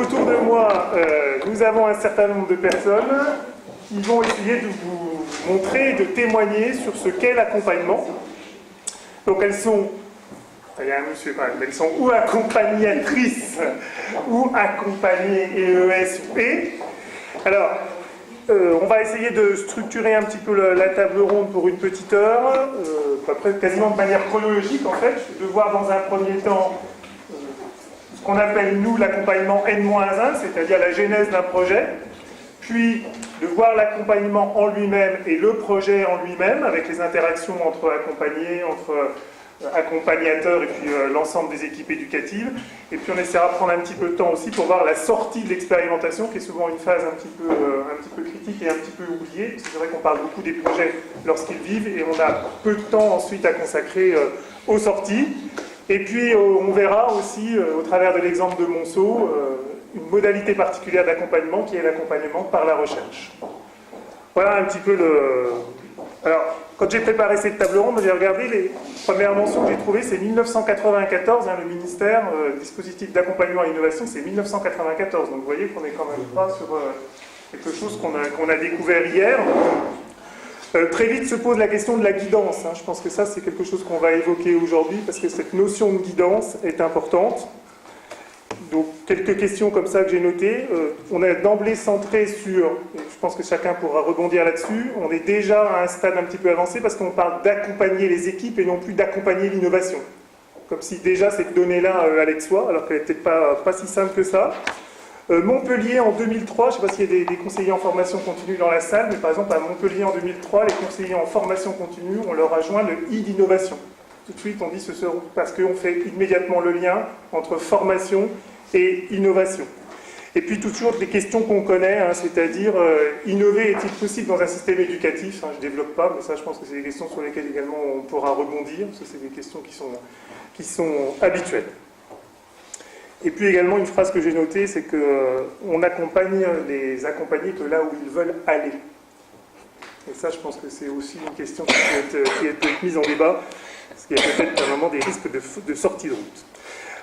autour de moi, nous avons un certain nombre de personnes qui vont essayer de vous montrer, de témoigner sur ce qu'est l'accompagnement. Donc elles sont, il y a un monsieur quand même, elles sont ou accompagnatrices ou accompagnées EES ou E. Alors, on va essayer de structurer un petit peu la table ronde pour une petite heure, à peu près quasiment de manière chronologique en fait, de voir dans un premier temps ce qu'on appelle nous l'accompagnement N-1, c'est-à-dire la genèse d'un projet, puis de voir l'accompagnement en lui-même et le projet en lui-même, avec les interactions entre accompagnés, entre accompagnateurs et puis l'ensemble des équipes éducatives. Et puis on essaiera de prendre un petit peu de temps aussi pour voir la sortie de l'expérimentation, qui est souvent une phase un petit peu critique et un petit peu oubliée, parce que c'est vrai qu'on parle beaucoup des projets lorsqu'ils vivent, et on a peu de temps ensuite à consacrer aux sorties. Et puis on verra aussi, au travers de l'exemple de Monceau, une modalité particulière d'accompagnement qui est l'accompagnement par la recherche. Voilà un petit peu le... Alors, quand j'ai préparé cette table ronde, j'ai regardé les premières mentions que j'ai trouvées, c'est 1994, le ministère, dispositif d'accompagnement et innovation, c'est 1994. Donc vous voyez qu'on est quand même pas sur quelque chose qu'on a découvert hier. Très vite se pose la question de la guidance. Je pense que ça, c'est quelque chose qu'on va évoquer aujourd'hui, parce que cette notion de guidance est importante. Donc, quelques questions comme ça que j'ai notées. On est d'emblée centré sur, et je pense que chacun pourra rebondir là-dessus, on est déjà à un stade un petit peu avancé parce qu'on parle d'accompagner les équipes et non plus d'accompagner l'innovation. Comme si déjà cette donnée-là allait de soi, alors qu'elle n'est peut-être pas si simple que ça. Montpellier en 2003, je ne sais pas s'il y a des conseillers en formation continue dans la salle, mais par exemple à Montpellier en 2003, les conseillers en formation continue, on leur a joint le I d'innovation. Tout de suite, on dit parce qu'on fait immédiatement le lien entre formation et innovation. Et puis toujours des questions qu'on connaît, c'est-à-dire innover est-il possible dans un système éducatif? Je ne développe pas, mais ça je pense que c'est des questions sur lesquelles également on pourra rebondir, parce que c'est des questions qui sont habituelles. Et puis également une phrase que j'ai notée, c'est qu'on accompagne les accompagnés que là où ils veulent aller. Et ça je pense que c'est aussi une question qui peut être mise en débat, parce qu'il y a peut-être un moment des risques de sortie de route.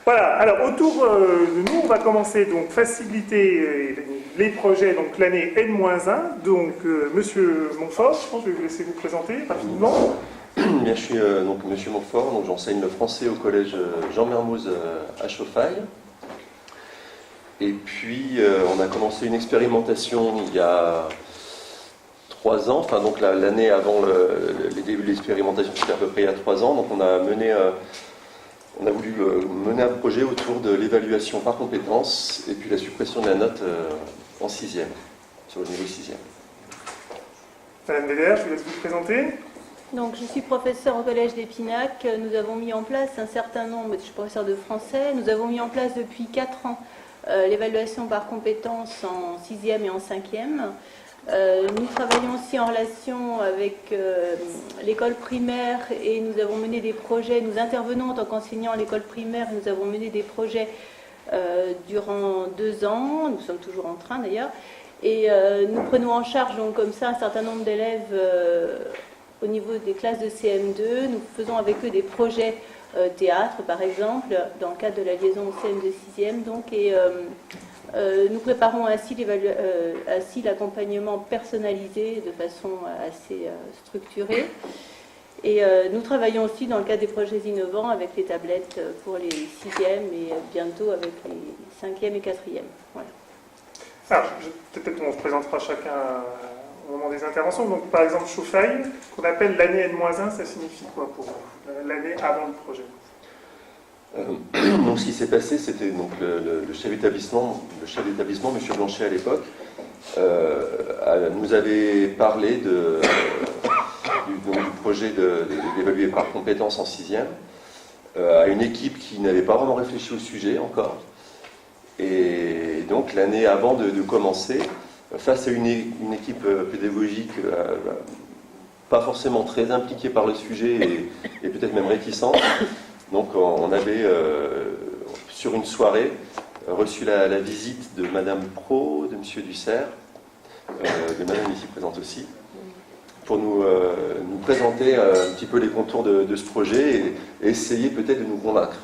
Voilà, alors autour de nous, on va commencer donc faciliter les projets, donc l'année N-1. Donc Monsieur Montfort, je pense que je vais vous laisser vous présenter rapidement. Bien, je suis donc Monsieur Montfort, donc j'enseigne le français au collège Jean Mermoz à Chauffailles. Et puis on a commencé une expérimentation il y a 3 ans, enfin donc l'année avant les débuts de l'expérimentation, c'était à peu près il y a 3 ans, donc on a voulu mener un projet autour de l'évaluation par compétences et puis la suppression de la note en 6e, sur le niveau 6e. Madame Védère, je vous laisse vous présenter. Donc, je suis professeure au collège d'Épinac. Nous avons mis en place un certain nombre, je suis professeure de français, nous avons mis en place depuis 4 ans l'évaluation par compétences en 6e et en 5e. Nous travaillons aussi en relation avec l'école primaire et nous avons mené des projets, nous intervenons en tant qu'enseignants à l'école primaire, nous avons mené des projets durant 2 ans, nous sommes toujours en train d'ailleurs, et nous prenons en charge donc comme ça un certain nombre d'élèves au niveau des classes de CM2, nous faisons avec eux des projets théâtre par exemple, dans le cadre de la liaison au CM de 6e, donc, et nous préparons ainsi l'accompagnement personnalisé de façon assez structurée. Et nous travaillons aussi dans le cadre des projets innovants avec les tablettes pour les 6e et bientôt avec les 5e et 4e. Voilà. Alors, peut-être qu'on se présentera chacun au moment des interventions. Donc, par exemple, Chauffailles, qu'on appelle l'année N-1, ça signifie quoi pour l'année avant le projet? Donc, ce qui s'est passé, c'était donc le chef d'établissement, M. Blanchet à l'époque, nous avait parlé du projet d'évaluer par compétences en 6e à une équipe qui n'avait pas vraiment réfléchi au sujet encore. Et donc l'année avant de commencer, face à une équipe pédagogique pas forcément très impliquée par le sujet et peut-être même réticente, donc on avait sur une soirée reçu la visite de Madame Pro, de Monsieur Dussert, de Madame ici présente aussi, pour nous présenter un petit peu les contours de ce projet et essayer peut-être de nous convaincre,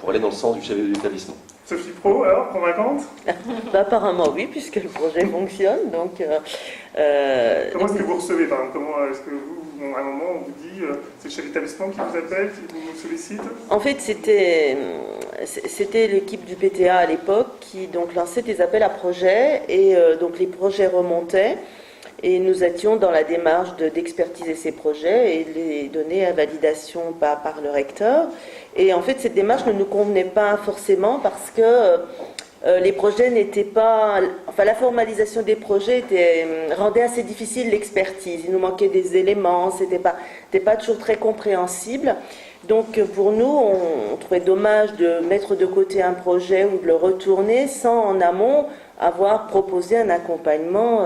pour aller dans le sens du chef de l'établissement. Sophie Pro, alors, convaincante? Apparemment oui, puisque le projet fonctionne. Donc, comment est-ce que vous recevez, par exemple? Comment est-ce que vous, à un moment, on vous dit, c'est le chef d'établissement qui vous appelle, qui vous sollicite? En fait, c'était l'équipe du PTA à l'époque qui donc lançait des appels à projets et donc les projets remontaient et nous étions dans la démarche d'expertiser ces projets et de les donner à validation par le recteur. Et en fait, cette démarche ne nous convenait pas forcément parce que les projets n'étaient pas... Enfin, la formalisation des projets rendait assez difficile l'expertise. Il nous manquait des éléments, c'était pas toujours très compréhensible. Donc, pour nous, on trouvait dommage de mettre de côté un projet ou de le retourner sans, en amont, avoir proposé un accompagnement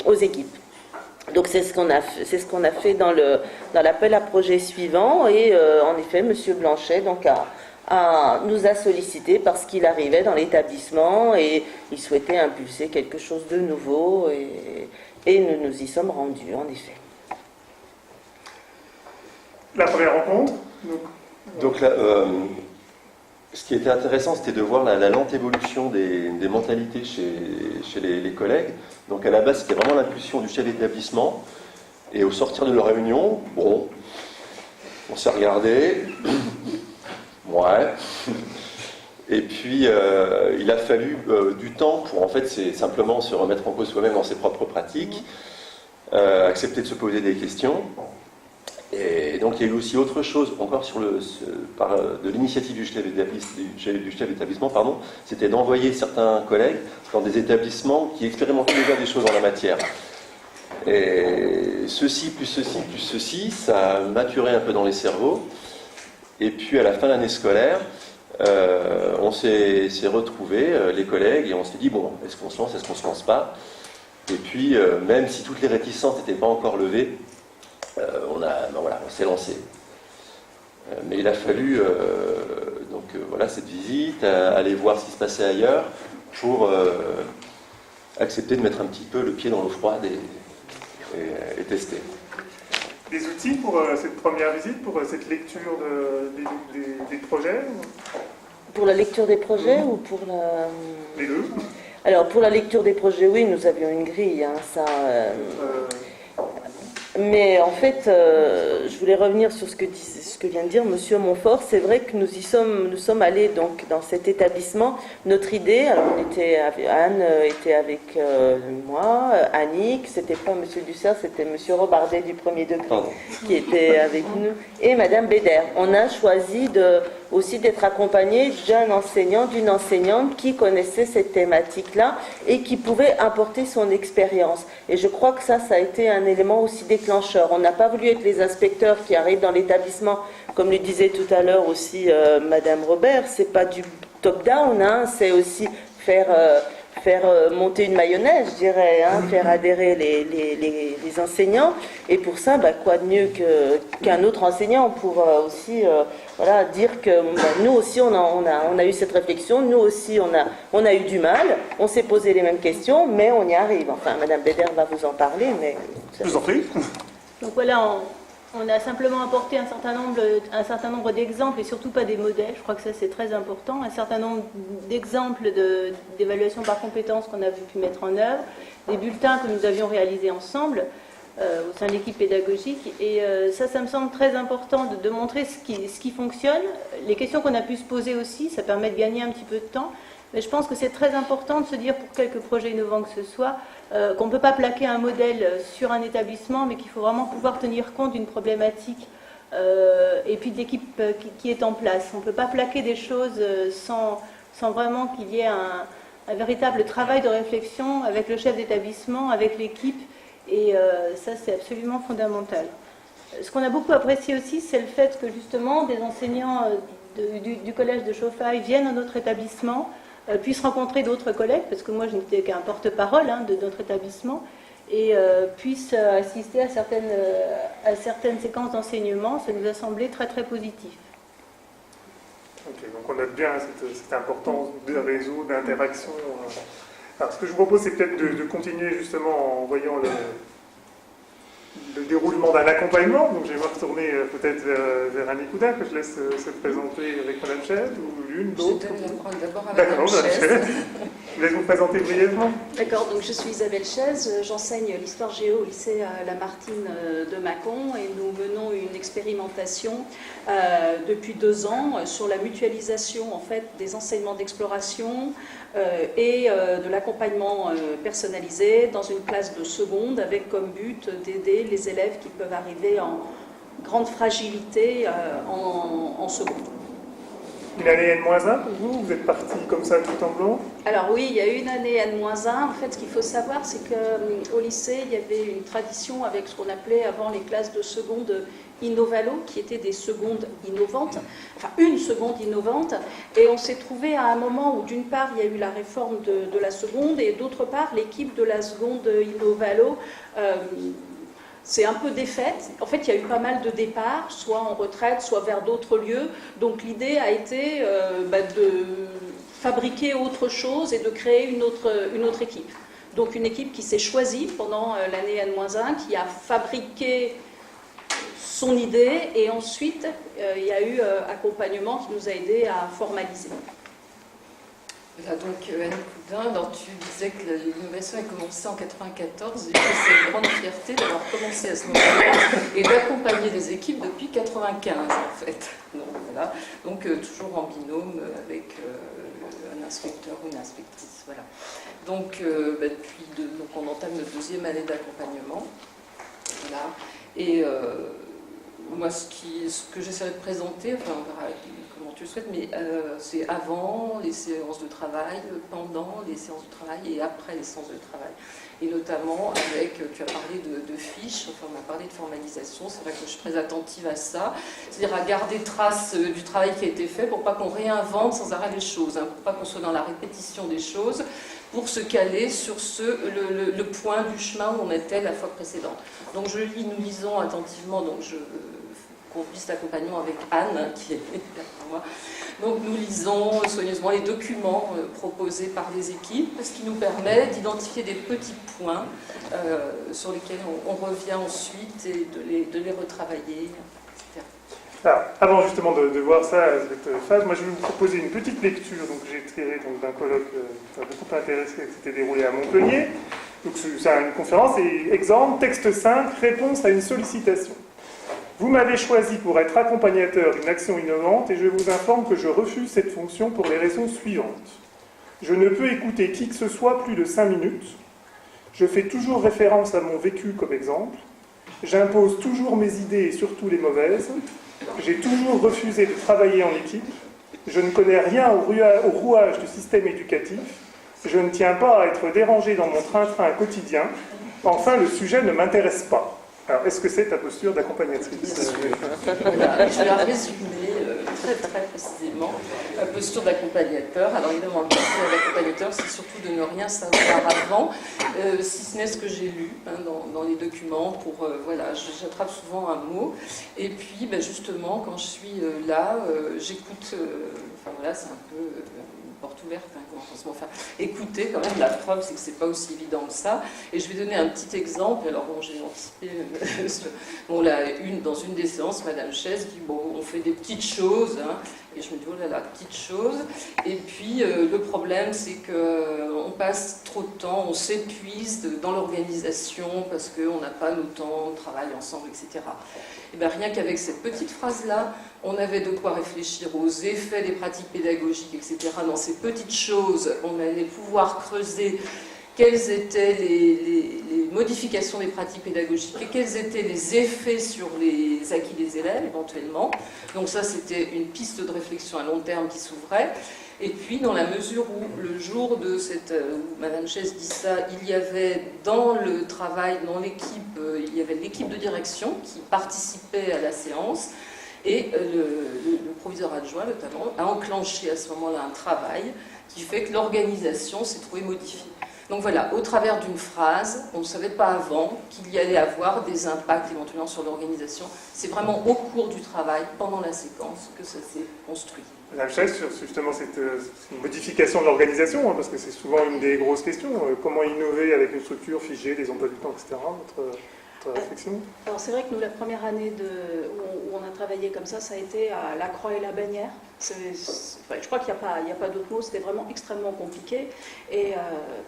aux équipes. Donc, c'est ce qu'on a fait dans l'appel à projet suivant. Et en effet, M. Blanchet donc, nous a sollicité parce qu'il arrivait dans l'établissement et il souhaitait impulser quelque chose de nouveau et nous nous y sommes rendus, en effet. La première rencontre. Donc là, ce qui était intéressant, c'était de voir la lente évolution des mentalités chez les collègues. Donc à la base, c'était vraiment l'impulsion du chef d'établissement. Et au sortir de la réunion, bon, on s'est regardé. Ouais. Et puis, il a fallu du temps pour, en fait, c'est simplement se remettre en cause soi-même dans ses propres pratiques, accepter de se poser des questions. Et donc, il y a eu aussi autre chose, encore de l'initiative du chef d'établissement, c'était d'envoyer certains collègues dans des établissements qui expérimentaient déjà des choses en la matière. Et ceci, plus ceci, ça a maturé un peu dans les cerveaux. Et puis à la fin de l'année scolaire, on s'est retrouvés, les collègues, et on s'est dit, bon, est-ce qu'on se lance, est-ce qu'on se lance pas? Et puis, même si toutes les réticences n'étaient pas encore levées, on s'est lancé. Mais il a fallu, cette visite, aller voir ce qui se passait ailleurs, pour accepter de mettre un petit peu le pied dans l'eau froide et tester. Des outils pour cette première visite, pour cette lecture des projets? Pour la lecture des projets ou pour la... Les deux. Alors, pour la lecture des projets, oui, nous avions une grille, Mais en fait, je voulais revenir sur ce que vient de dire Monsieur Montfort. C'est vrai que nous sommes allés donc dans cet établissement. Notre idée, alors Anne était avec moi, Annick, c'était pas Monsieur Dussert, c'était Monsieur Robardet du premier degré qui était avec nous, et Madame Bédère. On a choisi aussi d'être accompagnés d'un enseignant, d'une enseignante qui connaissait cette thématique-là et qui pouvait apporter son expérience. Et je crois que ça a été un élément aussi déclencheur. On n'a pas voulu être les inspecteurs qui arrivent dans l'établissement, comme le disait tout à l'heure aussi Madame Robert, c'est pas du top-down, c'est aussi faire monter une mayonnaise, je dirais, faire adhérer les enseignants. Et pour ça, quoi de mieux qu'un autre enseignant pour aussi dire que nous aussi on a eu cette réflexion, nous aussi on a eu du mal, on s'est posé les mêmes questions, mais on y arrive. Enfin, Madame Bédère va vous en parler, mais... Je vous en prie. Donc voilà, on a simplement apporté un certain nombre d'exemples et surtout pas des modèles. Je crois que ça c'est très important. Un certain nombre d'exemples d'évaluation par compétences qu'on a pu mettre en œuvre, des bulletins que nous avions réalisés ensemble au sein de l'équipe pédagogique. Et ça me semble très important de montrer ce qui fonctionne. Les questions qu'on a pu se poser aussi, ça permet de gagner un petit peu de temps. Mais je pense que c'est très important de se dire, pour quelques projets innovants que ce soit, qu'on ne peut pas plaquer un modèle sur un établissement, mais qu'il faut vraiment pouvoir tenir compte d'une problématique et puis de l'équipe qui est en place. On ne peut pas plaquer des choses sans vraiment qu'il y ait un véritable travail de réflexion avec le chef d'établissement, avec l'équipe, et ça c'est absolument fondamental. Ce qu'on a beaucoup apprécié aussi, c'est le fait que justement des enseignants du collège de Chauffailles viennent à notre établissement, puissent rencontrer d'autres collègues, parce que moi je n'étais qu'un porte-parole de notre établissement, et puissent assister à certaines séquences d'enseignement. Ça nous a semblé très très positif. Ok, donc on note bien cette importance de réseau, d'interaction. Alors ce que je vous propose, c'est peut-être de continuer justement en voyant le déroulement d'un accompagnement. Donc je vais me retourner peut-être vers Annie Coudin, que je laisse se présenter avec Madame Chaise, ou l'une, l'autre. Je donne la parole d'abord à Madame D'accord, Madame Chaise. Chaise. Je vais vous présenter brièvement. D'accord, donc je suis Isabelle Chaise, j'enseigne l'histoire géo au lycée Lamartine de Mâcon et nous menons une expérimentation depuis 2 ans sur la mutualisation en fait des enseignements d'exploration et de l'accompagnement personnalisé dans une classe de seconde avec comme but d'aider les élèves qui peuvent arriver en grande fragilité en seconde. Une année N-1 pour vous? Vous êtes parti comme ça tout en blanc? Alors oui, il y a eu une année N-1. En fait, ce qu'il faut savoir, c'est qu'au lycée, il y avait une tradition avec ce qu'on appelait avant les classes de seconde Innovalo, qui étaient des secondes innovantes, enfin une seconde innovante. Et on s'est trouvé à un moment où, d'une part, il y a eu la réforme de la seconde, et d'autre part, l'équipe de la seconde Innovalo c'est un peu défaite. En fait, il y a eu pas mal de départs, soit en retraite, soit vers d'autres lieux. Donc l'idée a été de fabriquer autre chose et de créer une autre équipe. Donc une équipe qui s'est choisie pendant l'année N-1, qui a fabriqué son idée, et ensuite il y a eu accompagnement qui nous a aidés à formaliser. Voilà, donc Annie Coudin, alors tu disais que l'innovation a commencé en 1994 et que c'est une grande fierté d'avoir commencé à ce moment-là et d'accompagner les équipes depuis 1995 en fait. Donc, voilà. Donc toujours en binôme avec un inspecteur ou une inspectrice. Voilà. Donc, donc on entame notre 2e année d'accompagnement. Voilà. Et moi, ce que j'essaierai de présenter, enfin on verra comment tu le souhaites, mais c'est avant les séances de travail, pendant les séances de travail et après les séances de travail. Et notamment avec, tu as parlé de fiches, enfin on a parlé de formalisation, c'est vrai que je suis très attentive à ça, c'est-à-dire à garder trace du travail qui a été fait pour pas qu'on réinvente sans arrêt les choses, hein, pour pas qu'on soit dans la répétition des choses, pour se caler sur le point du chemin où on était la fois précédente. Donc nous lisons attentivement, donc je conduis cet accompagnement avec Anne, qui est derrière moi. Donc nous lisons soigneusement les documents proposés par les équipes, ce qui nous permet d'identifier des petits points sur lesquels on revient ensuite et de les retravailler, etc. Alors, avant justement de voir ça, cette phase, moi je vais vous proposer une petite lecture donc j'ai tiré d'un colloque qui m'a beaucoup intéressé, qui s'était déroulé à Montpellier. Donc c'est une conférence et exemple, texte 5, réponse à une sollicitation. Vous m'avez choisi pour être accompagnateur d'une action innovante et je vous informe que je refuse cette fonction pour les raisons suivantes. Je ne peux écouter qui que ce soit plus de 5 minutes. Je fais toujours référence à mon vécu comme exemple. J'impose toujours mes idées et surtout les mauvaises. J'ai toujours refusé de travailler en équipe. Je ne connais rien au rouage du système éducatif. Je ne tiens pas à être dérangé dans mon train-train quotidien. Enfin, le sujet ne m'intéresse pas. Alors, est-ce que c'est ta posture d'accompagnatrice? Voilà, je vais la résumer très précisément. La posture d'accompagnateur. Alors évidemment, le posture d'accompagnateur, c'est surtout de ne rien savoir avant, si ce n'est ce que j'ai lu dans les documents. Voilà, j'attrape souvent un mot. Et puis, justement, quand je suis là, j'écoute. Enfin voilà, c'est un peu porte ouverte, enfin, écoutez quand même, la preuve c'est que c'est pas aussi évident que ça, et je vais donner un petit exemple. Alors bon, j'ai anticipé, dans une des séances, Madame Chaise dit, bon, on fait des petites choses, hein, et je me dis, oh là là, petites choses, et puis le problème c'est qu'on passe trop de temps, on s'épuise dans l'organisation, parce qu'on n'a pas nos temps, on travaille ensemble, etc. Et bien rien qu'avec cette petite phrase-là, on avait de quoi réfléchir aux effets des pratiques pédagogiques, etc. Dans ces petites choses, on allait pouvoir creuser quelles étaient les modifications des pratiques pédagogiques et quels étaient les effets sur les acquis des élèves, éventuellement. Donc ça, c'était une piste de réflexion à long terme qui s'ouvrait. Et puis, dans la mesure où, le jour de où Madame Chaise dit ça, il y avait dans le travail, dans l'équipe, il y avait l'équipe de direction qui participait à la séance, et le proviseur adjoint, notamment, a enclenché à ce moment-là un travail qui fait que l'organisation s'est trouvée modifiée. Donc voilà, au travers d'une phrase, on ne savait pas avant qu'il y allait avoir des impacts éventuellement sur l'organisation. C'est vraiment au cours du travail, pendant la séquence, que ça s'est construit. Madame Chaise, sur justement cette modification de l'organisation, hein, parce que c'est souvent une des grosses questions, comment innover avec une structure figée, des emplois du temps, etc. Votre votre réflexion? Alors c'est vrai que nous, la première année où on a travaillé comme ça a été à la Croix et la Bannière. Je crois qu'il n'y a pas d'autre mot, c'était vraiment extrêmement compliqué. Et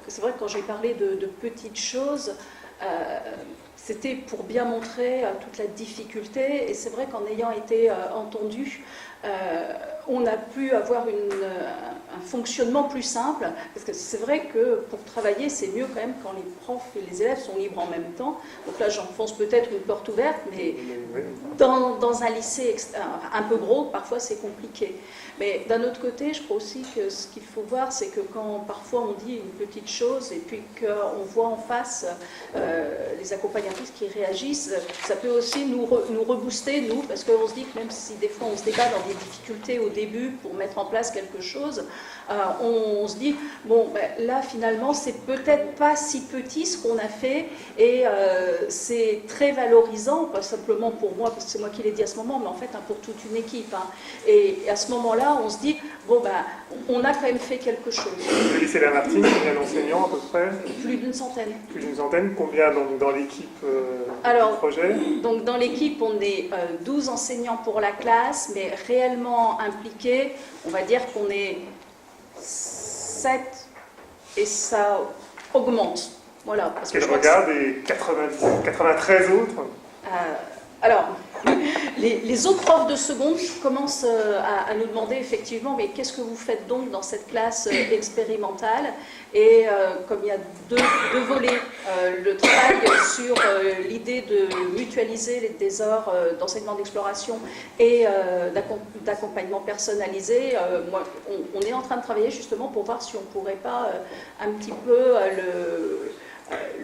c'est vrai que quand j'ai parlé de petites choses, c'était pour bien montrer toute la difficulté. Et c'est vrai qu'en ayant été entendu, on a pu avoir un fonctionnement plus simple, parce que c'est vrai que pour travailler, c'est mieux quand même quand les profs et les élèves sont libres en même temps. Donc là, j'enfonce peut-être une porte ouverte, mais dans un lycée un peu gros, parfois c'est compliqué. Mais d'un autre côté, je crois aussi que ce qu'il faut voir, c'est que quand parfois on dit une petite chose et puis qu'on voit en face les accompagnatrices qui réagissent, ça peut aussi nous rebooster, nous, parce qu'on se dit que même si des fois on se débat dans des difficultés au début pour mettre en place quelque chose, on se dit, bon, ben, là finalement c'est peut-être pas si petit ce qu'on a fait et c'est très valorisant, pas simplement pour moi, parce que c'est moi qui l'ai dit à ce moment, mais en fait pour toute une équipe. Hein. Et à ce moment-là, on se dit, bon, ben, on a quand même fait quelque chose. Le lycée Lamartine, combien d'enseignants à peu près? Plus d'une centaine. Plus d'une centaine. Combien dans l'équipe du projet? Donc dans l'équipe, on est 12 enseignants pour la classe, mais réellement impliqués, on va dire qu'on est 7 et ça augmente. Voilà. Parce que je regarde et 93 autres. Alors, les autres profs de seconde commencent à nous demander effectivement, mais qu'est-ce que vous faites donc dans cette classe expérimentale? Et comme il y a deux volets, le travail sur l'idée de mutualiser des heures d'enseignement d'exploration et d'accompagnement personnalisé, on est en train de travailler justement pour voir si on ne pourrait pas un petit peu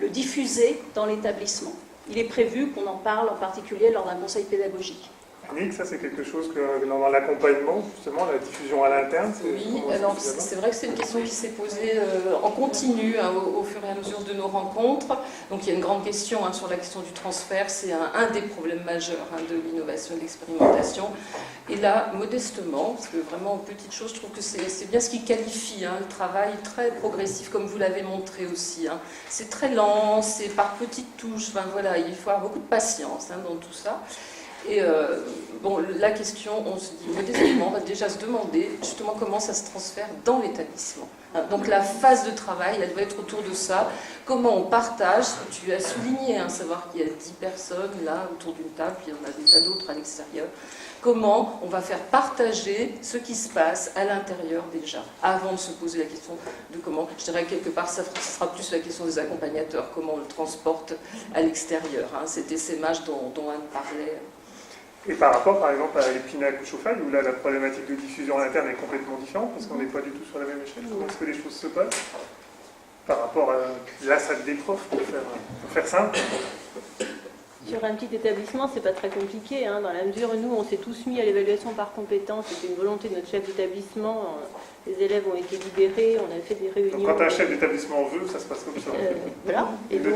le diffuser dans l'établissement. Il est prévu qu'on en parle en particulier lors d'un conseil pédagogique. Annick, ça c'est quelque chose que dans l'accompagnement, justement, la diffusion à l'interne, oui, alors c'est vrai que c'est une question qui s'est posée en continu hein, au fur et à mesure de nos rencontres. Donc il y a une grande question sur la question du transfert, c'est un des problèmes majeurs de l'innovation et de l'expérimentation. Et là, modestement, parce que vraiment petite chose, je trouve que c'est bien ce qui qualifie le travail très progressif, comme vous l'avez montré aussi. C'est très lent, c'est par petites touches, voilà, il faut avoir beaucoup de patience dans tout ça. Et bon, la question, on se dit modestement, on va déjà se demander justement comment ça se transfère dans l'établissement. Donc la phase de travail, elle va être autour de ça. Comment on partage, tu as souligné, savoir qu'il y a 10 personnes là autour d'une table, puis il y en a déjà d'autres à l'extérieur. Comment on va faire partager ce qui se passe à l'intérieur déjà, avant de se poser la question de comment, je dirais quelque part, ça sera plus la question des accompagnateurs, comment on le transporte à l'extérieur. C'était ces images dont Anne parlait. Et par rapport, par exemple, à l'Épinac ou Chauffaille, où là, la problématique de diffusion à l'interne est complètement différente, parce qu'on n'est pas du tout sur la même échelle. Comment est-ce que les choses se passent par rapport à la salle des profs, pour faire simple? Sur un petit établissement, c'est pas très compliqué, dans la mesure où nous, on s'est tous mis à l'évaluation par compétences. C'était une volonté de notre chef d'établissement. Les élèves ont été libérés, on a fait des réunions. Donc quand un chef d'établissement veut, ça se passe comme ça. Voilà. Et donc,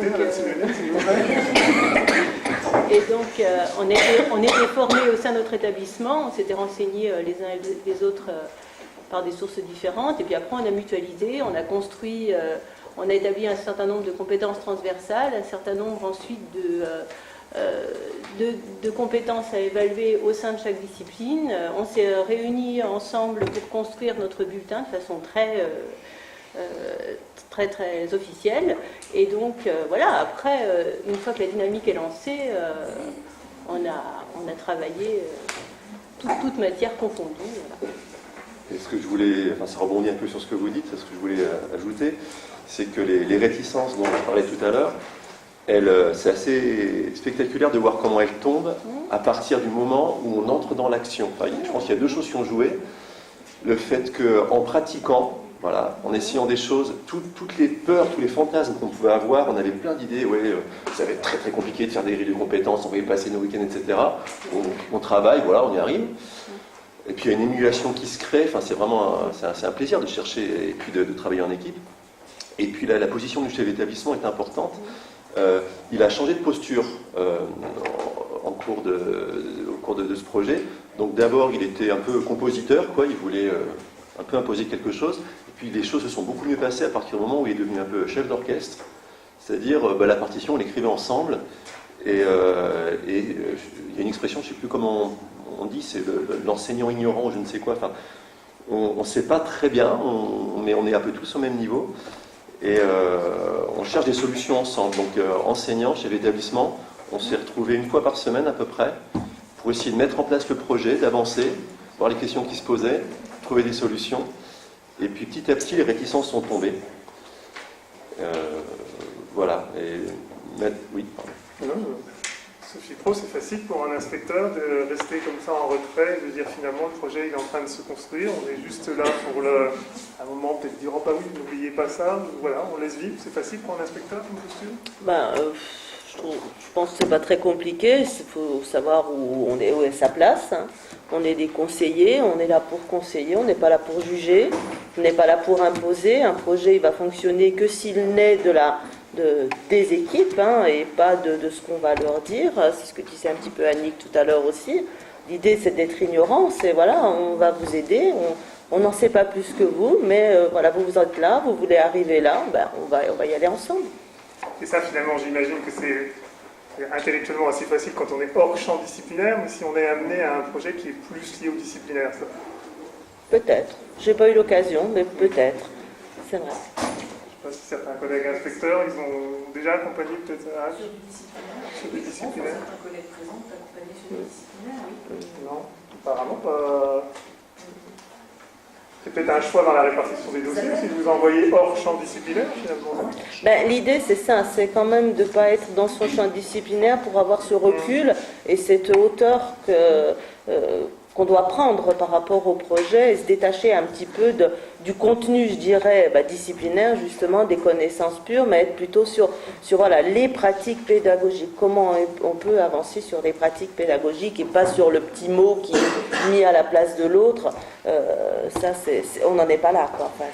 on était formés au sein de notre établissement, on s'était renseignés les uns et les autres par des sources différentes. Et puis après, on a mutualisé, on a construit, on a établi un certain nombre de compétences transversales, un certain nombre ensuite de compétences à évaluer au sein de chaque discipline. On s'est réunis ensemble pour construire notre bulletin de façon très officielle. Et donc, voilà, après, une fois que la dynamique est lancée, on a travaillé toute matière confondue. Voilà. Et ce que je voulais, ça rebondit un peu sur ce que vous dites, ce que je voulais ajouter, c'est que les réticences dont je parlais tout à l'heure, c'est assez spectaculaire de voir comment elles tombent à partir du moment où on entre dans l'action. Je pense qu'il y a deux choses qui ont joué. Le fait qu'en pratiquant, voilà, en essayant des choses, toutes les peurs, tous les fantasmes qu'on pouvait avoir, on avait plein d'idées. Ça va être très très compliqué de faire des grilles de compétences, on va y passer nos week-ends, etc. On travaille, voilà, on y arrive. Et puis il y a une émulation qui se crée. C'est vraiment c'est un plaisir de chercher et puis de travailler en équipe. Et puis la position du chef d'établissement est importante. Il a changé de posture au cours de ce projet. Donc d'abord, il était un peu compositeur, il voulait un peu imposer quelque chose. Et puis les choses se sont beaucoup mieux passées à partir du moment où il est devenu un peu chef d'orchestre. C'est-à-dire, la partition, on l'écrivait ensemble. Et il y a une expression, je ne sais plus comment on dit, c'est l'enseignant ignorant ou je ne sais quoi. Enfin, on ne sait pas très bien, mais on est un peu tous au même niveau. Et on cherche des solutions ensemble. Donc, enseignants, chez l'établissement, on s'est retrouvés une fois par semaine à peu près pour essayer de mettre en place le projet, d'avancer, voir les questions qui se posaient, trouver des solutions. Et puis, petit à petit, les réticences sont tombées. Voilà. Oui, pardon. Sophie Pro, c'est facile pour un inspecteur de rester comme ça en retrait, de dire finalement le projet il est en train de se construire, on est juste là pour à un moment peut-être dire oh bah oui, n'oubliez pas ça, voilà, on laisse vivre, c'est facile pour un inspecteur comme posture? Je pense que c'est pas très compliqué, il faut savoir où est sa place. Hein. On est des conseillers, on est là pour conseiller, on n'est pas là pour juger, on n'est pas là pour imposer. Un projet il va fonctionner que s'il naît des équipes hein, et pas de ce qu'on va leur dire. C'est ce que disait un petit peu Annick tout à l'heure aussi. L'idée c'est d'être ignorant, c'est voilà, on va vous aider, on n'en sait pas plus que vous, mais voilà, vous êtes là, vous voulez arriver là, ben, on va y aller ensemble. Et ça finalement j'imagine que c'est intellectuellement assez facile quand on est hors champ disciplinaire, mais si on est amené à un projet qui est plus lié au disciplinaire, ça. Peut-être, j'ai pas eu l'occasion, mais peut-être, c'est vrai. Je ne sais pas si certains collègues inspecteurs, ils ont déjà accompagné peut-être sur du disciplinaire. Certains collègues présents accompagnés sur du disciplinaire, oui. Non, apparemment pas. C'est peut-être un choix dans la répartition des dossiers, si vous envoyez hors champ disciplinaire finalement. Ben, l'idée c'est ça, c'est quand même de ne pas être dans son champ disciplinaire pour avoir ce recul et cette hauteur qu'on doit prendre par rapport au projet et se détacher un petit peu du contenu, je dirais, disciplinaire, justement, des connaissances pures, mais être plutôt sur voilà, les pratiques pédagogiques. Comment on peut avancer sur les pratiques pédagogiques et pas sur le petit mot qui est mis à la place de l'autre. Ça, on n'en est pas là, quoi. Enfin,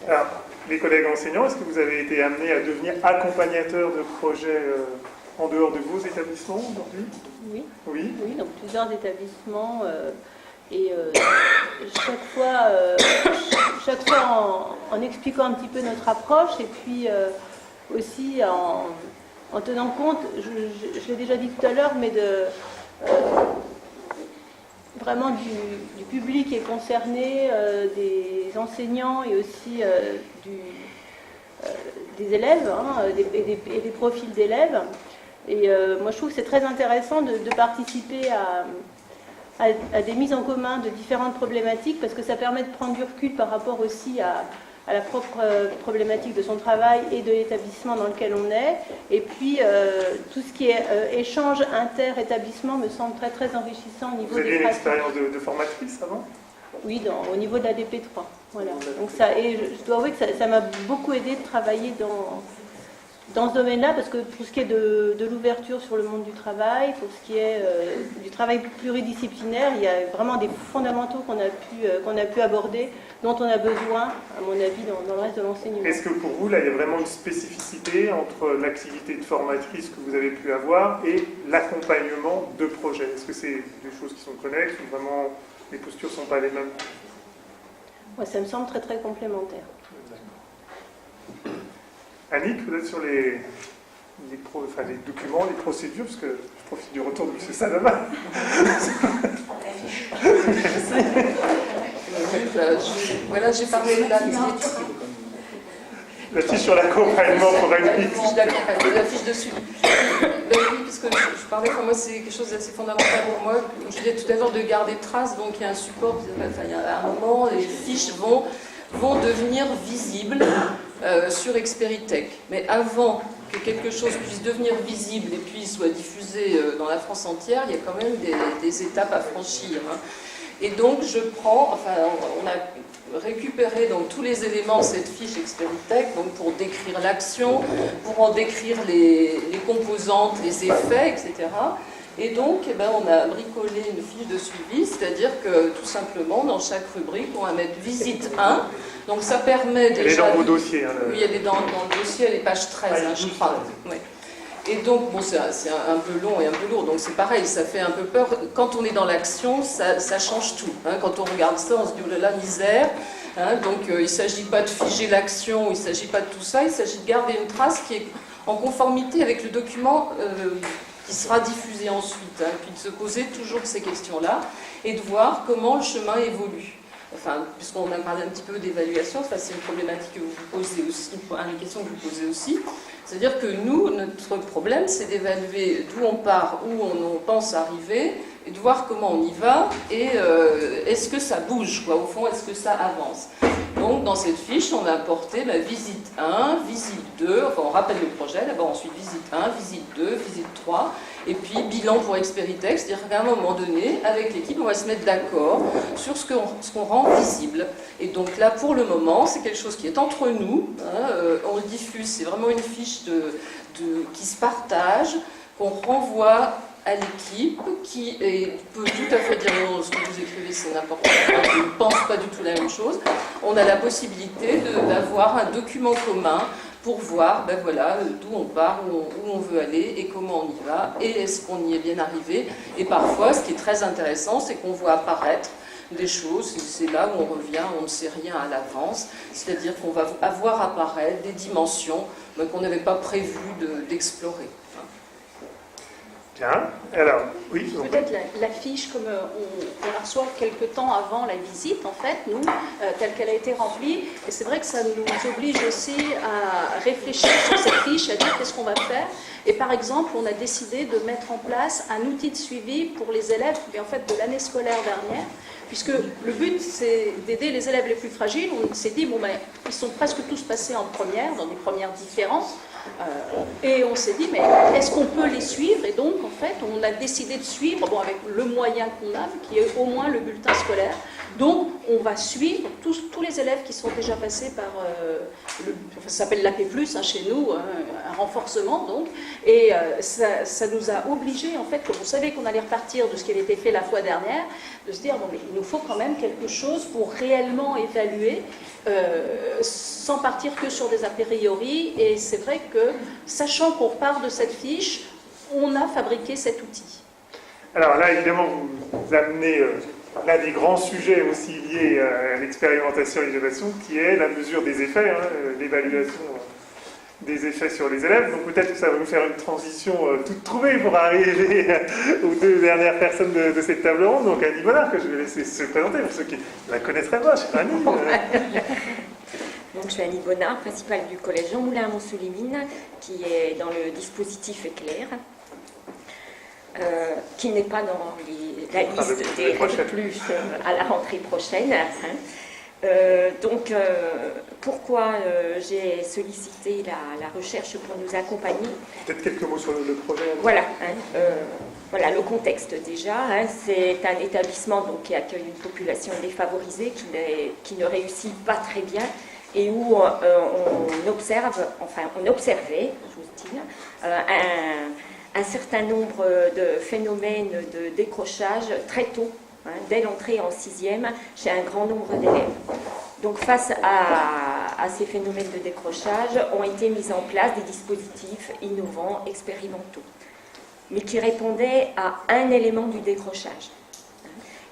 alors, les collègues enseignants, est-ce que vous avez été amenés à devenir accompagnateurs de projets en dehors de vos établissements aujourd'hui? Oui. Oui. Oui, donc plusieurs établissements chaque fois en expliquant un petit peu notre approche et puis aussi en tenant compte, je l'ai déjà dit tout à l'heure, mais vraiment du public qui est concerné, des enseignants et aussi des élèves hein, et des profils d'élèves. Et moi, je trouve que c'est très intéressant de participer à des mises en commun de différentes problématiques parce que ça permet de prendre du recul par rapport aussi à la propre problématique de son travail et de l'établissement dans lequel on est. Et puis, tout ce qui est échange inter-établissement me semble très, très enrichissant au niveau des pratiques. Vous aviez une expérience de formatrice avant? Oui, au niveau de la DP3. Voilà. Donc je dois avouer que ça m'a beaucoup aidé de travailler dans ce domaine-là, parce que pour ce qui est de l'ouverture sur le monde du travail, pour ce qui est du travail pluridisciplinaire, il y a vraiment des fondamentaux qu'on a pu aborder, dont on a besoin, à mon avis, dans le reste de l'enseignement. Est-ce que pour vous, là, il y a vraiment une spécificité entre l'activité de formatrice que vous avez pu avoir et l'accompagnement de projet? Est-ce que c'est des choses qui sont connexes ou vraiment les postures ne sont pas les mêmes? Ouais, ça me semble très, très complémentaire. Annick, peut-être sur les documents, les procédures, parce que je profite du retour de M. Salama. Voilà, j'ai parlé de la fiche sur l'accompagnement pour Annick. La fiche de suivi. Oui, puisque je parlais, moi c'est quelque chose d'assez fondamental pour moi. Je disais tout à l'heure de garder trace, donc il y a un support, il y a un moment, les fiches vont devenir visibles sur Experitech. Mais avant que quelque chose puisse devenir visible et puis soit diffusé dans la France entière, il y a quand même des étapes à franchir. Hein. Et donc on a récupéré donc, tous les éléments de cette fiche Experitech donc, pour décrire l'action, pour en décrire les composantes, les effets, etc. Et donc, on a bricolé une fiche de suivi, c'est-à-dire que tout simplement, dans chaque rubrique, on va mettre visite 1. Donc ça permet déjà... Elle est dans vos dossiers. Hein, Oui, elle est dans le dossier, elle est page 13, je crois. Ouais. Et donc, c'est un peu long et un peu lourd, donc c'est pareil, ça fait un peu peur. Quand on est dans l'action, ça change tout. Hein. Quand on regarde ça, on se dit, oh là là, misère. Hein. Donc, il ne s'agit pas de figer l'action, il ne s'agit pas de tout ça, il s'agit de garder une trace qui est en conformité avec le document qui sera diffusé ensuite, hein, puis de se poser toujours ces questions-là et de voir comment le chemin évolue. Enfin, puisqu'on a parlé un petit peu d'évaluation, enfin, c'est une problématique que vous posez aussi, une question que vous posez aussi. C'est-à-dire que nous, notre problème, c'est d'évaluer d'où on part, où on pense arriver, et de voir comment on y va, et est-ce que ça bouge, quoi, au fond, est-ce que ça avance. Donc, dans cette fiche, on a apporté visite 1, visite 2, enfin, on rappelle le projet, d'abord, ensuite visite 1, visite 2, visite 3, et puis bilan pour Experitex, c'est-à-dire qu'à un moment donné, avec l'équipe, on va se mettre d'accord sur ce qu'on rend visible. Et donc là, pour le moment, c'est quelque chose qui est entre nous, hein, on le diffuse, c'est vraiment une fiche qui se partage, qu'on renvoie à l'équipe, qui peut tout à fait dire non, ce que vous écrivez c'est n'importe quoi, je ne pense pas du tout la même chose. On a la possibilité d'avoir un document commun pour voir voilà, d'où on part, où on veut aller et comment on y va, et est-ce qu'on y est bien arrivé. Et parfois, ce qui est très intéressant, c'est qu'on voit apparaître des choses, c'est là où on revient, on ne sait rien à l'avance, c'est-à-dire qu'on va avoir apparaître des dimensions qu'on n'avait pas prévu d'explorer. Bien, alors, oui. Peut-être la fiche, comme on la reçoit quelques temps avant la visite, en fait, nous, telle qu'elle a été remplie, et c'est vrai que ça nous oblige aussi à réfléchir sur cette fiche, à dire qu'est-ce qu'on va faire. Et par exemple, on a décidé de mettre en place un outil de suivi pour les élèves, mais en fait de l'année scolaire dernière, puisque le but c'est d'aider les élèves les plus fragiles. On s'est dit, ils sont presque tous passés en première, dans des premières différentes. Et on s'est dit, mais est-ce qu'on peut les suivre? Et donc, en fait, on a décidé de suivre, avec le moyen qu'on a, qui est au moins le bulletin scolaire. Donc, on va suivre tous les élèves qui sont déjà passés par, ça s'appelle l'AP+, chez nous, un renforcement, donc. Et ça nous a obligés, en fait, comme on savait qu'on allait repartir de ce qui avait été fait la fois dernière, de se dire, mais il nous faut quand même quelque chose pour réellement évaluer, sans partir que sur des a priori. Et c'est vrai que, sachant qu'on repart de cette fiche, on a fabriqué cet outil. Alors là, évidemment, vous amenez l'un des grands sujets aussi liés à l'expérimentation et l'innovation, qui est la mesure des effets, l'évaluation des effets sur les élèves. Donc peut-être que ça va nous faire une transition toute trouvée pour arriver aux deux dernières personnes de cette table ronde. Donc Annie Bonnard, que je vais laisser se présenter pour ceux qui ne la connaîtraient pas. Annie. Donc, je suis Annie Bonnard, principale du collège Jean Moulin à Montsolimine, qui est dans le dispositif Éclair, qui n'est pas dans la liste des plus à la rentrée prochaine. Pourquoi j'ai sollicité la recherche pour nous accompagner? Peut-être quelques mots sur le projet. Voilà, voilà le contexte déjà. C'est un établissement qui accueille une population défavorisée qui ne réussit pas très bien, et où on observait, j'ose dire, un certain nombre de phénomènes de décrochage très tôt, dès l'entrée en 6e, chez un grand nombre d'élèves. Donc face à ces phénomènes de décrochage, ont été mis en place des dispositifs innovants, expérimentaux, mais qui répondaient à un élément du décrochage,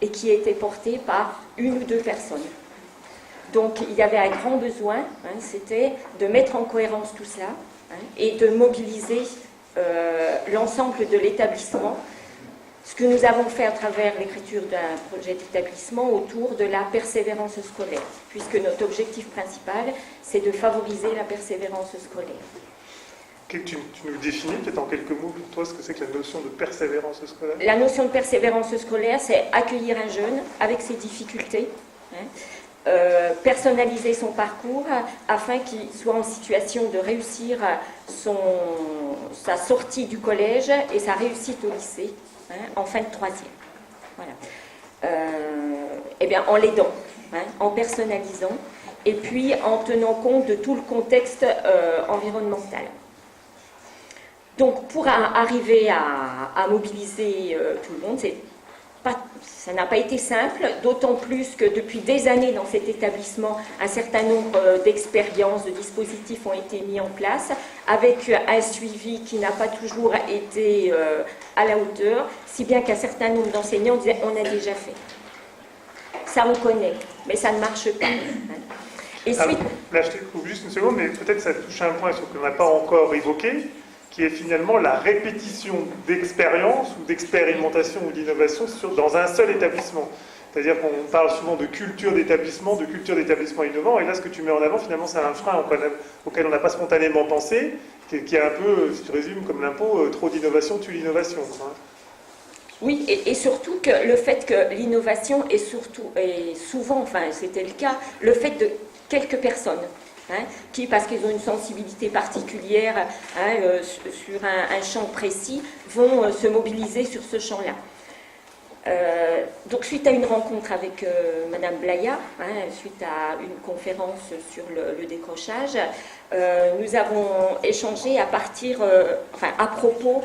et qui étaient portés par une ou deux personnes. Donc il y avait un grand besoin, c'était de mettre en cohérence tout cela, et de mobiliser l'ensemble de l'établissement, ce que nous avons fait à travers l'écriture d'un projet d'établissement autour de la persévérance scolaire, puisque notre objectif principal, c'est de favoriser la persévérance scolaire. Tu nous définis peut-être en quelques mots pour toi ce que c'est que la notion de persévérance scolaire? La notion de persévérance scolaire, c'est accueillir un jeune avec ses difficultés, personnaliser son parcours afin qu'il soit en situation de réussir sa sortie du collège et sa réussite au lycée en fin de 3e. Voilà. En l'aidant, en personnalisant, et puis en tenant compte de tout le contexte environnemental. Donc pour arriver à mobiliser tout le monde, ça n'a pas été simple, d'autant plus que depuis des années dans cet établissement, un certain nombre d'expériences, de dispositifs ont été mis en place, avec un suivi qui n'a pas toujours été à la hauteur, si bien qu'un certain nombre d'enseignants disaient « on a déjà fait ». Ça on connaît, mais ça ne marche pas. Et là je te coupe juste une seconde, mais peut-être ça touche à un point qu'on n'a pas encore évoqué, qui est finalement la répétition d'expériences ou d'expérimentation ou d'innovation dans un seul établissement. C'est-à-dire qu'on parle souvent de culture d'établissement innovant, et là ce que tu mets en avant finalement c'est un frein auquel on n'a pas spontanément pensé, qui est un peu, si tu résumes comme l'impôt, trop d'innovation tue l'innovation. Oui, et surtout que le fait que l'innovation est souvent, enfin c'était le cas, le fait de quelques personnes. Qui, parce qu'ils ont une sensibilité particulière sur un champ précis, vont se mobiliser sur ce champ-là. Donc, suite à une rencontre avec Madame Blaya, suite à une conférence sur le décrochage, nous avons échangé à propos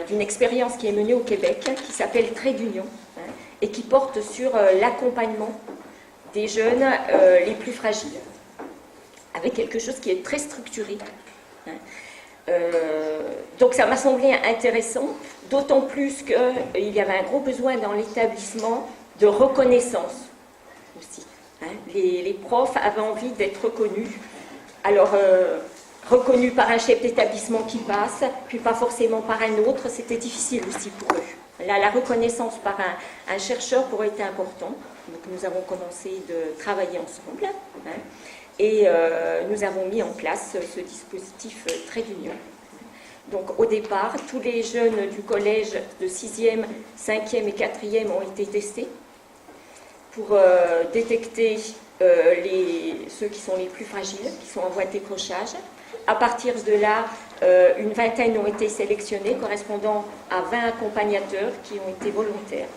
d'une expérience qui est menée au Québec, qui s'appelle Trait d'Union, et qui porte sur l'accompagnement des jeunes les plus fragiles, avec quelque chose qui est très structuré. Donc ça m'a semblé intéressant, d'autant plus qu'il y avait un gros besoin dans l'établissement de reconnaissance aussi. Les profs avaient envie d'être reconnus. Alors, reconnus par un chef d'établissement qui passe, puis pas forcément par un autre, c'était difficile aussi pour eux. Là, la reconnaissance par un chercheur pourrait être important. Donc nous avons commencé de travailler ensemble. Et nous avons mis en place ce dispositif Trait d'Union. Donc au départ, tous les jeunes du collège de 6e, 5e et 4e ont été testés pour détecter ceux qui sont les plus fragiles, qui sont en voie de décrochage. À partir de là, une vingtaine ont été sélectionnés, correspondant à 20 accompagnateurs qui ont été volontaires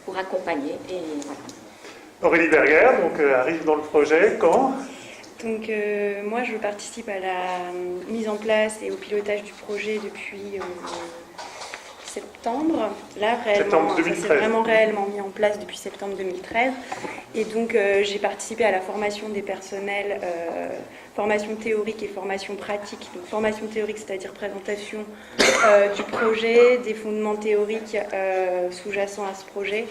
pour accompagner. Et voilà. Aurélie Berger, donc, arrive dans le projet quand ? Donc moi je participe à la mise en place et au pilotage du projet depuis septembre. Là réellement, ça s'est vraiment réellement mis en place depuis septembre 2013. Et donc j'ai participé à la formation des personnels, formation théorique et formation pratique. Donc formation théorique, c'est-à-dire présentation du projet, des fondements théoriques sous-jacents à ce projet.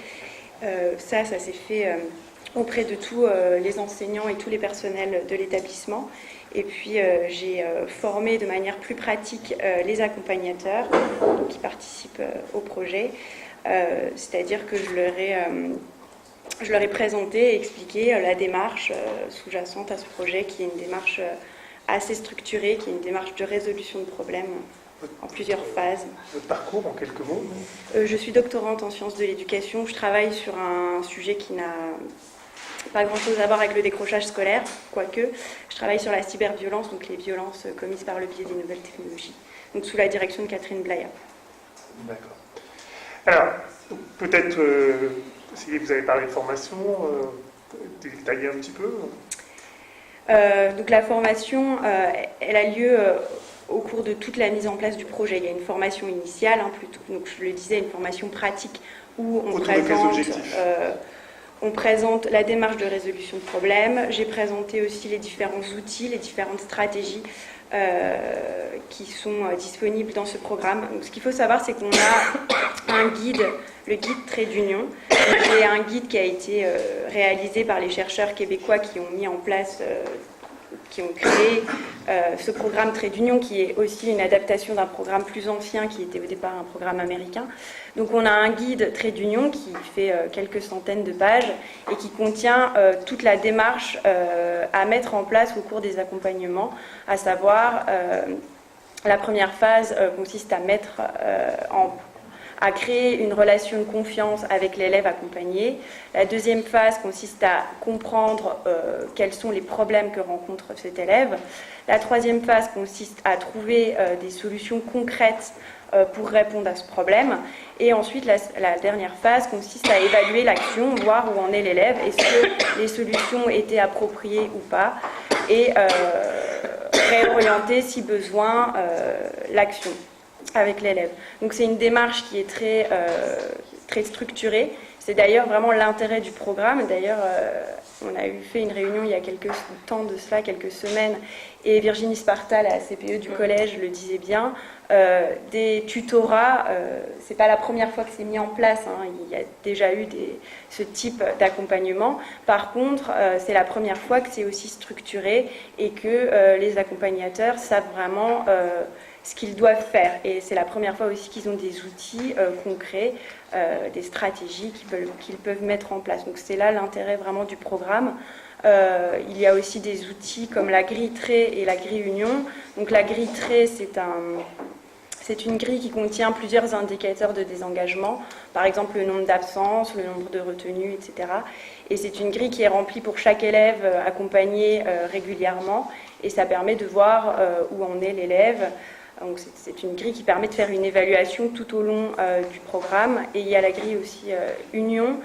Ça s'est fait auprès de tous les enseignants et tous les personnels de l'établissement. Et puis j'ai formé de manière plus pratique les accompagnateurs qui participent au projet. C'est-à-dire que je leur ai présenté et expliqué la démarche sous-jacente à ce projet, qui est une démarche assez structurée, qui est une démarche de résolution de problèmes en plusieurs phases. Votre parcours en quelques mots ? Je suis doctorante en sciences de l'éducation. Je travaille sur un sujet qui n'a pas grand-chose à voir avec le décrochage scolaire, quoique. Je travaille sur la cyberviolence, donc les violences commises par le biais des nouvelles technologies, donc sous la direction de Catherine Blaya. D'accord. Alors, peut-être, si vous avez parlé de formation, détailler un petit peu. Donc la formation, elle a lieu au cours de toute la mise en place du projet. Il y a une formation initiale, plutôt, donc je le disais, une formation pratique où on présente la démarche de résolution de problèmes. J'ai présenté aussi les différents outils, les différentes stratégies qui sont disponibles dans ce programme. Donc, ce qu'il faut savoir, c'est qu'on a un guide, le guide Trait d'Union, qui est un guide qui a été réalisé par les chercheurs québécois qui ont mis en place, qui ont créé ce programme Trait d'Union, qui est aussi une adaptation d'un programme plus ancien qui était au départ un programme américain. Donc on a un guide Trait d'Union qui fait quelques centaines de pages et qui contient toute la démarche à mettre en place au cours des accompagnements, à savoir la première phase consiste à créer une relation de confiance avec l'élève accompagné. La deuxième phase consiste à comprendre quels sont les problèmes que rencontre cet élève. La troisième phase consiste à trouver des solutions concrètes pour répondre à ce problème. Et ensuite, la dernière phase consiste à évaluer l'action, voir où en est l'élève, est-ce que les solutions étaient appropriées ou pas, et réorienter, si besoin, l'action avec l'élève. Donc c'est une démarche qui est très structurée, C'est d'ailleurs vraiment l'intérêt du programme. D'ailleurs, on a fait une réunion il y a quelques temps de cela, quelques semaines, et Virginie Sparta, la CPE du collège, le disait bien. Des tutorats, c'est pas la première fois que c'est mis en place, hein, il y a déjà eu ce type d'accompagnement. Par contre, c'est la première fois que c'est aussi structuré et que les accompagnateurs savent vraiment ce qu'ils doivent faire. Et c'est la première fois aussi qu'ils ont des outils concrets, des stratégies qu'ils peuvent mettre en place. Donc c'est là l'intérêt vraiment du programme. Il y a aussi des outils comme la grille trait et la grille union. Donc la grille trait, c'est une grille qui contient plusieurs indicateurs de désengagement, par exemple le nombre d'absences, le nombre de retenues, etc. Et c'est une grille qui est remplie pour chaque élève accompagné régulièrement, et ça permet de voir où en est l'élève. Donc c'est une grille qui permet de faire une évaluation tout au long du programme. Et il y a la grille aussi Union,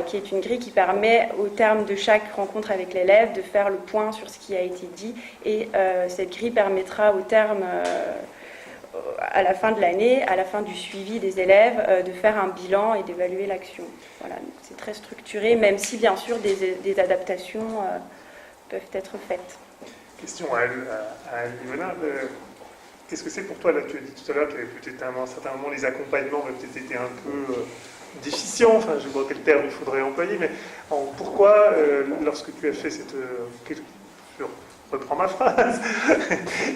qui est une grille qui permet, au terme de chaque rencontre avec l'élève, de faire le point sur ce qui a été dit. Et cette grille permettra au terme, à la fin de l'année, à la fin du suivi des élèves, de faire un bilan et d'évaluer l'action. Voilà, c'est très structuré, même si bien sûr des adaptations peuvent être faites. Question à Léonard. Qu'est-ce que c'est pour toi, là, tu as dit tout à l'heure qu'à un certain moment, les accompagnements avaient peut-être été un peu déficients, enfin, je vois quel terme il faudrait employer, mais pourquoi, lorsque tu as fait cette... je reprends ma phrase,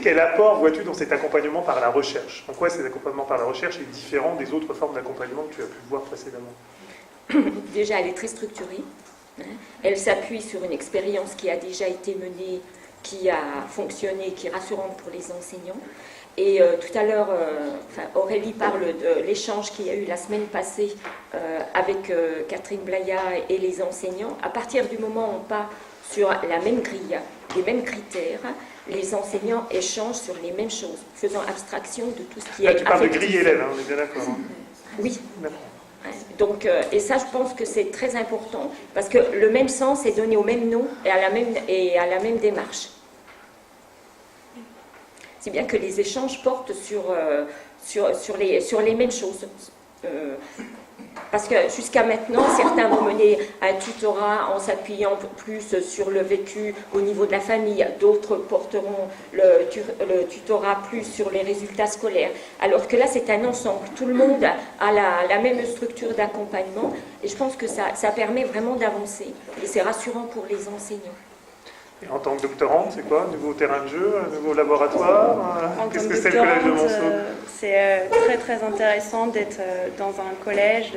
quel apport vois-tu dans cet accompagnement par la recherche? En quoi cet accompagnement par la recherche est différent des autres formes d'accompagnement que tu as pu voir précédemment? Déjà, elle est très structurée. Elle s'appuie sur une expérience qui a déjà été menée, qui a fonctionné, qui est rassurante pour les enseignants. Et tout à l'heure, Aurélie parle de l'échange qu'il y a eu la semaine passée avec Catherine Blaya et les enseignants. À partir du moment où on part sur la même grille, les mêmes critères, les enseignants échangent sur les mêmes choses, faisant abstraction de tout ce qui est... Tu parles de grille élève, hein, on est bien d'accord. Oui. Donc, et ça, je pense que c'est très important, parce que le même sens est donné au même nom et à la même démarche. C'est bien que les échanges portent sur les mêmes choses. Parce que jusqu'à maintenant, certains vont mener un tutorat en s'appuyant plus sur le vécu au niveau de la famille, d'autres porteront le tutorat plus sur les résultats scolaires. Alors que là, c'est un ensemble. Tout le monde a la même structure d'accompagnement, et je pense que ça permet vraiment d'avancer. Et c'est rassurant pour les enseignants. Et en tant que doctorante, c'est quoi? Un nouveau terrain de jeu, un nouveau laboratoire? Qu'est-ce que c'est le collège de Monceau? C'est très très intéressant d'être dans un collège,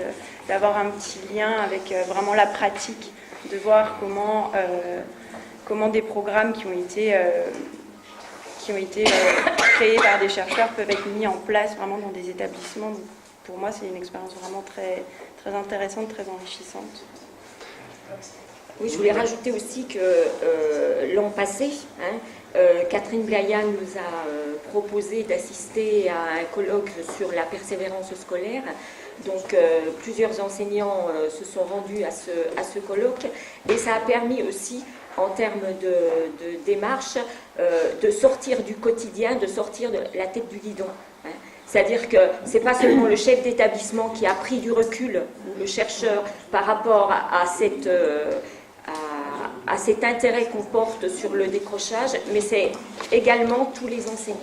d'avoir un petit lien avec vraiment la pratique, de voir comment des programmes qui ont été créés par des chercheurs peuvent être mis en place vraiment dans des établissements. Donc, pour moi, c'est une expérience vraiment très, très intéressante, très enrichissante. Oui, je voulais rajouter aussi que l'an passé, Catherine Blaya nous a proposé d'assister à un colloque sur la persévérance scolaire. Donc, plusieurs enseignants se sont rendus à ce colloque, et ça a permis aussi, en termes de démarche, de sortir du quotidien, de sortir de la tête du guidon. C'est-à-dire que ce n'est pas seulement le chef d'établissement qui a pris du recul, ou le chercheur, par rapport à cet intérêt qu'on porte sur le décrochage, mais c'est également tous les enseignants.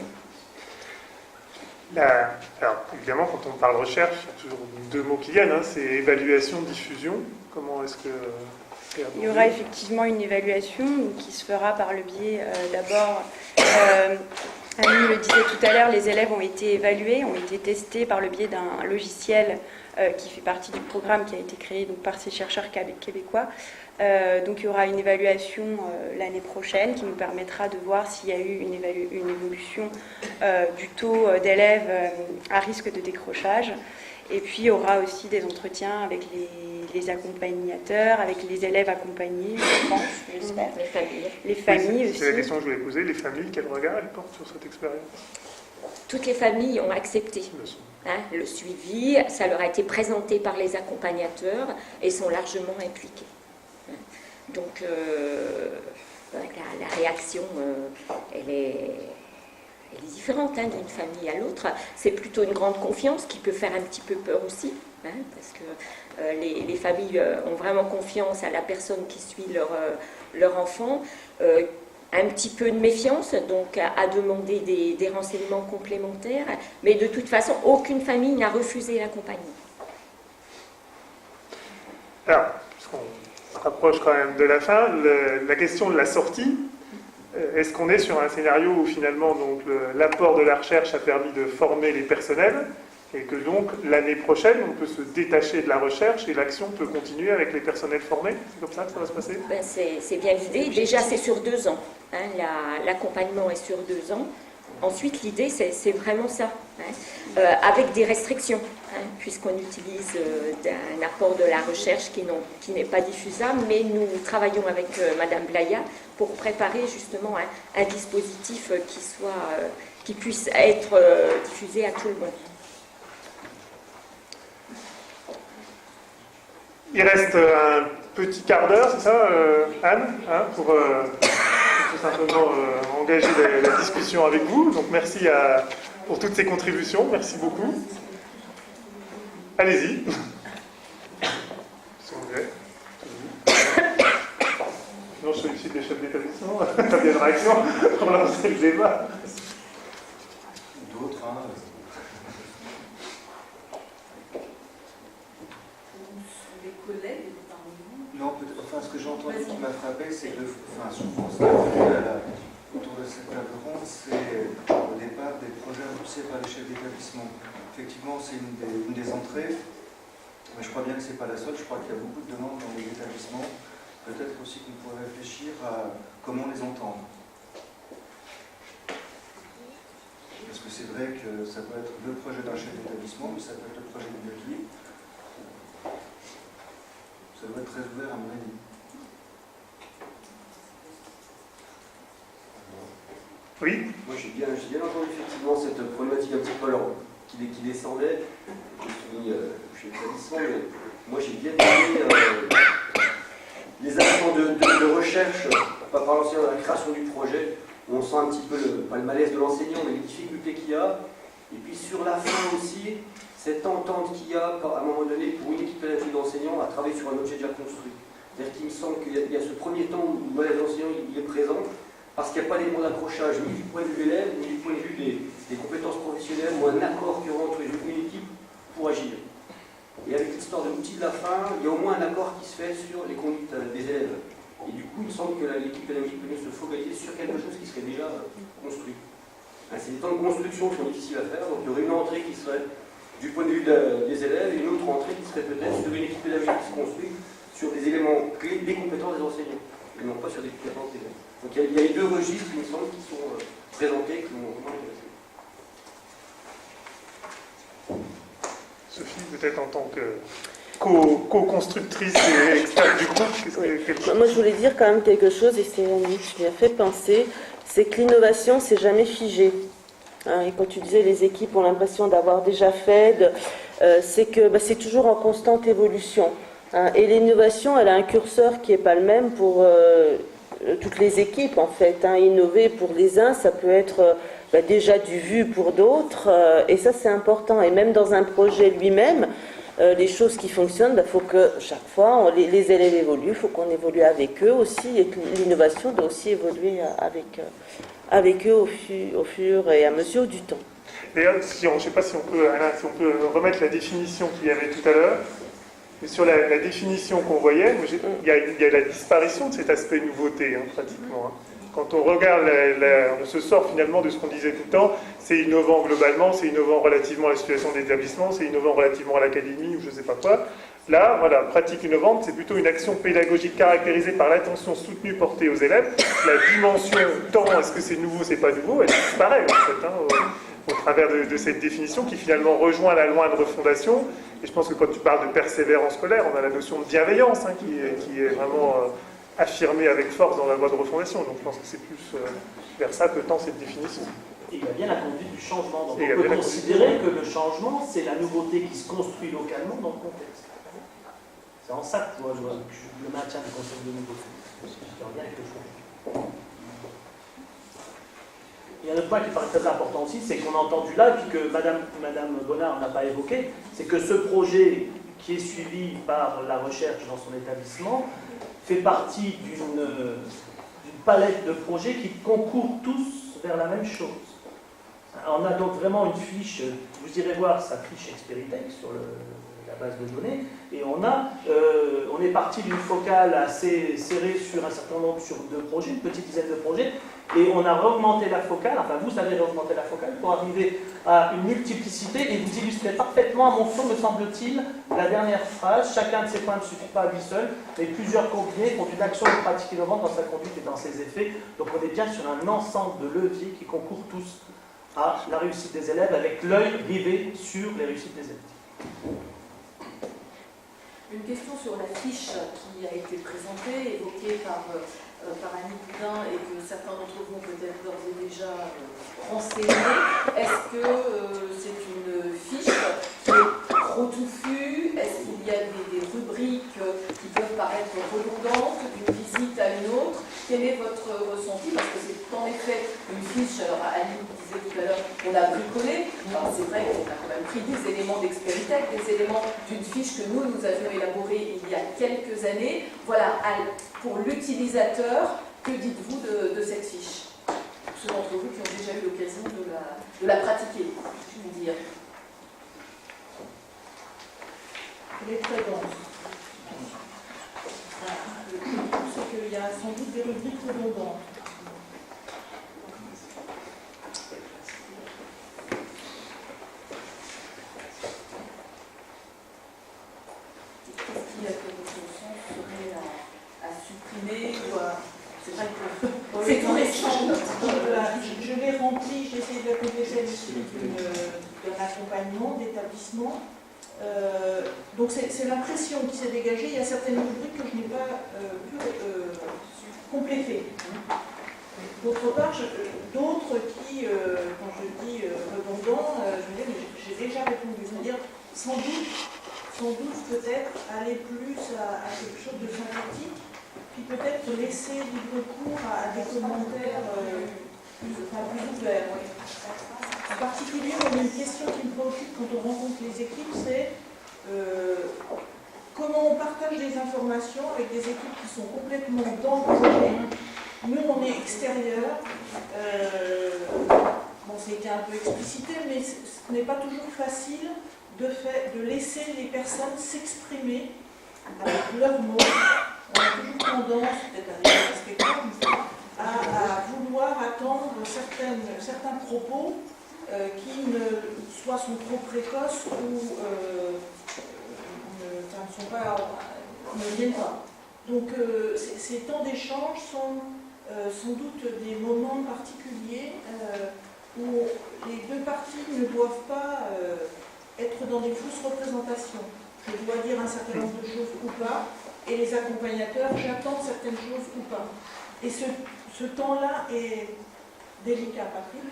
Alors, évidemment, quand on parle recherche, il y a toujours deux mots qui viennent, c'est évaluation, diffusion. Comment est-ce que... Il y aura effectivement une évaluation qui se fera par le biais d'abord... Annie le disait tout à l'heure, les élèves ont été évalués, ont été testés par le biais d'un logiciel qui fait partie du programme qui a été créé donc, par ces chercheurs québécois. Donc il y aura une évaluation l'année prochaine qui nous permettra de voir s'il y a eu une évolution du taux d'élèves à risque de décrochage. Et puis il y aura aussi des entretiens avec les accompagnateurs, avec les élèves accompagnés, je pense, j'espère. Les familles aussi. C'est la question que je voulais poser. Les familles, quel regard elles portent sur cette expérience? Toutes les familles ont accepté le suivi, ça leur a été présenté par les accompagnateurs et sont largement impliqués. Donc la réaction, elle est différente d'une famille à l'autre. C'est plutôt une grande confiance qui peut faire un petit peu peur aussi. parce que les familles ont vraiment confiance à la personne qui suit leur enfant. Un petit peu de méfiance, donc à demander des renseignements complémentaires, mais de toute façon, aucune famille n'a refusé l'accompagnement. Alors, puisqu'on se rapproche quand même de la fin, la question de la sortie, est-ce qu'on est sur un scénario où finalement donc, l'apport de la recherche a permis de former les personnels et que donc l'année prochaine on peut se détacher de la recherche et l'action peut continuer avec les personnels formés? C'est comme ça que ça va se passer? C'est bien l'idée. Déjà c'est sur 2 ans. L'accompagnement est sur 2 ans. Ensuite l'idée c'est vraiment ça, avec des restrictions, puisqu'on utilise un apport de la recherche qui n'est pas diffusable, mais nous travaillons avec Madame Blaya pour préparer justement un dispositif qui puisse être diffusé à tout le monde. Il reste un petit quart d'heure, c'est ça, Anne, pour tout simplement engager la discussion avec vous. Donc merci pour toutes ces contributions, merci beaucoup. Allez-y. Si vous voulez. Sinon, je sollicite les chefs d'établissement. T'as bien une réaction pour lancer le débat. D'autres, Non, enfin, ce que j'ai entendu qui m'a frappé, c'est que, souvent, autour de cette table ronde, c'est au départ des projets impulsés par les chefs d'établissement. Effectivement, c'est une des entrées, mais je crois bien que ce n'est pas la seule. Je crois qu'il y a beaucoup de demandes dans les établissements. Peut-être aussi qu'on pourrait réfléchir à comment les entendre. Parce que c'est vrai que ça peut être le projet d'un chef d'établissement, mais ça peut être le projet d'une équipe. Ça doit être très ouvert à mon avis. Oui. Moi j'ai bien entendu effectivement cette problématique un petit peu qui descendait. Je suis chez l'établissement, mais moi j'ai bien aimé les actions de recherche, pas par l'enseignant, dans la création du projet, où on sent un petit peu pas le malaise de l'enseignant, mais les difficultés qu'il y a. Et puis sur la fin aussi, cette entente qu'il y a à un moment donné pour une équipe pédagogique d'enseignants à travailler sur un objet déjà construit. C'est-à-dire qu'il me semble qu'il y a ce premier temps où le malaise de l'enseignant il est présent, parce qu'il n'y a pas d'élément d'accrochage ni du point de vue de l'élève, ni du point de vue des compétences professionnelles, ou un accord qui aura entre une équipe pour agir. Et avec l'histoire de l'outil de la fin, il y a au moins un accord qui se fait sur les conduites des élèves. Et du coup, il me semble que l'équipe pédagogique peut se focaliser sur quelque chose qui serait déjà construit. C'est des temps de construction qui sont difficiles à faire, donc il y aurait une entrée qui serait du point de vue des élèves, et une autre entrée qui serait peut-être sur une équipe pédagogique qui se construit sur des éléments clés des compétences des enseignants, et non pas sur des compétences des élèves. Donc il y a les deux registres, il me semble, qui sont présentés, qui m'ont vraiment intéressé. Sophie, peut-être en tant que co-constructrice et experte du groupe, Moi, je voulais dire quand même quelque chose, et c'est Annie qui m'a fait penser, c'est que l'innovation, c'est jamais figé. Et quand tu disais les équipes ont l'impression d'avoir déjà fait, c'est que c'est toujours en constante évolution. Et l'innovation, elle a un curseur qui n'est pas le même pour toutes les équipes en fait. Innover pour les uns, ça peut être déjà du vu pour d'autres, et ça c'est important. Et même dans un projet lui-même, les choses qui fonctionnent, il faut que chaque fois les élèves évoluent, il faut qu'on évolue avec eux aussi, et que l'innovation doit aussi évoluer avec eux au fur et à mesure du temps. D'ailleurs, je ne sais pas si on peut, Alain, si on peut remettre la définition qu'il y avait tout à l'heure. Sur la définition qu'on voyait, il y a la disparition de cet aspect nouveauté, pratiquement. Quand on regarde, on se sort finalement de ce qu'on disait tout le temps, c'est innovant globalement, c'est innovant relativement à la situation d'établissement, c'est innovant relativement à l'académie ou je ne sais pas quoi. Là, voilà, pratique innovante, c'est plutôt une action pédagogique caractérisée par l'attention soutenue portée aux élèves. La dimension temps, est-ce que c'est nouveau, c'est pas nouveau, elle disparaît en fait, au travers de cette définition qui finalement rejoint la loi de refondation. Et je pense que quand tu parles de persévérance scolaire, on a la notion de bienveillance qui est vraiment affirmée avec force dans la loi de refondation. Donc je pense que c'est plus vers ça que tend cette définition. Et il y a bien la conduite du changement. Donc on peut considérer que le changement, c'est la nouveauté qui se construit localement dans le contexte. C'est en ça que le maintien du concept de nouveauté. Parce que c'est en lien avec le changement. il y a un autre point qui paraît très important aussi, c'est qu'on a entendu là, et puis que Madame Bonnard n'a pas évoqué, c'est que ce projet qui est suivi par la recherche dans son établissement fait partie d'une palette de projets qui concourent tous vers la même chose. On a donc vraiment une fiche, vous irez voir sa fiche Experitech sur la base de données, et on est parti d'une focale assez serrée sur un certain nombre de projets, une petite dizaine de projets, et on a réaugmenté la focale, enfin vous avez réaugmenté la focale pour arriver à une multiplicité, et vous illustrez parfaitement, à mon sens, me semble-t-il, la dernière phrase: chacun de ces points ne suffit pas à lui seul, mais plusieurs combinés font une action de pratique innovante dans sa conduite et dans ses effets. Donc on est bien sur un ensemble de leviers qui concourent tous à la réussite des élèves, avec l'œil rivé sur les réussites des élèves. Une question sur la fiche qui a été présentée, évoquée par Annie Boudin, et que certains d'entre vous ont peut-être d'ores et déjà renseignée. Est-ce que c'est une fiche qui est trop touffue? Est-ce qu'il y a des rubriques qui peuvent paraître redondantes d'une visite à une autre? Quel est votre ressenti? Parce que c'est en effet une fiche, alors Annie disait tout à l'heure, on a bricolé. C'est vrai qu'on a quand même pris des éléments d'Experitech, des éléments d'une fiche que nous avions élaborée il y a quelques années. Voilà, pour l'utilisateur, que dites-vous de cette fiche? Pour ceux d'entre vous qui ont déjà eu l'occasion de la pratiquer, je veux dire. Elle est très dense. C'est qu'il y a sans doute des rubriques redondantes. Qu'est-ce qui, à votre sens, serait à supprimer ou à... C'est vrai que c'est tout récent. Je l'ai rempli, j'ai essayé de la compléter à l'issue d'un accompagnement, d'établissement. Donc c'est l'impression qui s'est dégagée. Il y a certaines rubriques que je n'ai pas pu compléter. D'autre part, d'autres qui, quand je dis redondant, je veux dire, j'ai déjà répondu. C'est-à-dire, sans doute peut-être aller plus à quelque chose de synthétique, puis peut-être laisser libre cours à des commentaires plus ouverts. En particulier, il y a une question qui me préoccupe quand on rencontre les équipes, c'est comment on partage les informations avec des équipes qui sont complètement dans le projet. Nous, on est extérieurs. Bon, ça a été un peu explicité, mais ce n'est pas toujours facile de laisser les personnes s'exprimer avec leurs mots. On a toujours tendance, peut-être avec les respectables, à vouloir attendre certains propos qui soit sont trop précoces ou ne viennent pas. Donc ces temps d'échange sont sans doute des moments particuliers où les deux parties ne doivent pas être dans des fausses représentations. Je dois dire un certain nombre de choses ou pas, et les accompagnateurs, j'attends certaines choses ou pas. Et ce temps-là est délicat, Patrick.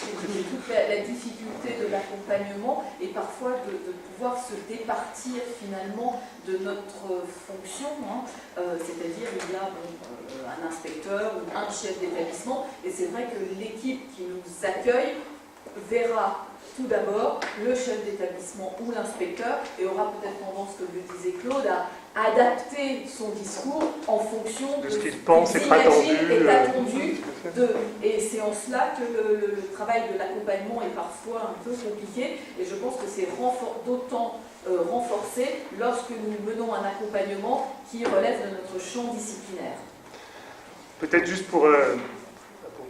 C'est toute la difficulté de l'accompagnement et parfois de pouvoir se départir finalement de notre fonction, c'est-à-dire il y a un inspecteur ou un chef d'établissement, et c'est vrai que l'équipe qui nous accueille verra tout d'abord le chef d'établissement ou l'inspecteur et aura peut-être tendance, comme le disait Claude, à adapter son discours en fonction de ce qu'il pense être attendu d'eux. Et c'est en cela que le travail de l'accompagnement est parfois un peu compliqué, et je pense que c'est d'autant renforcé lorsque nous menons un accompagnement qui relève de notre champ disciplinaire. Peut-être juste pour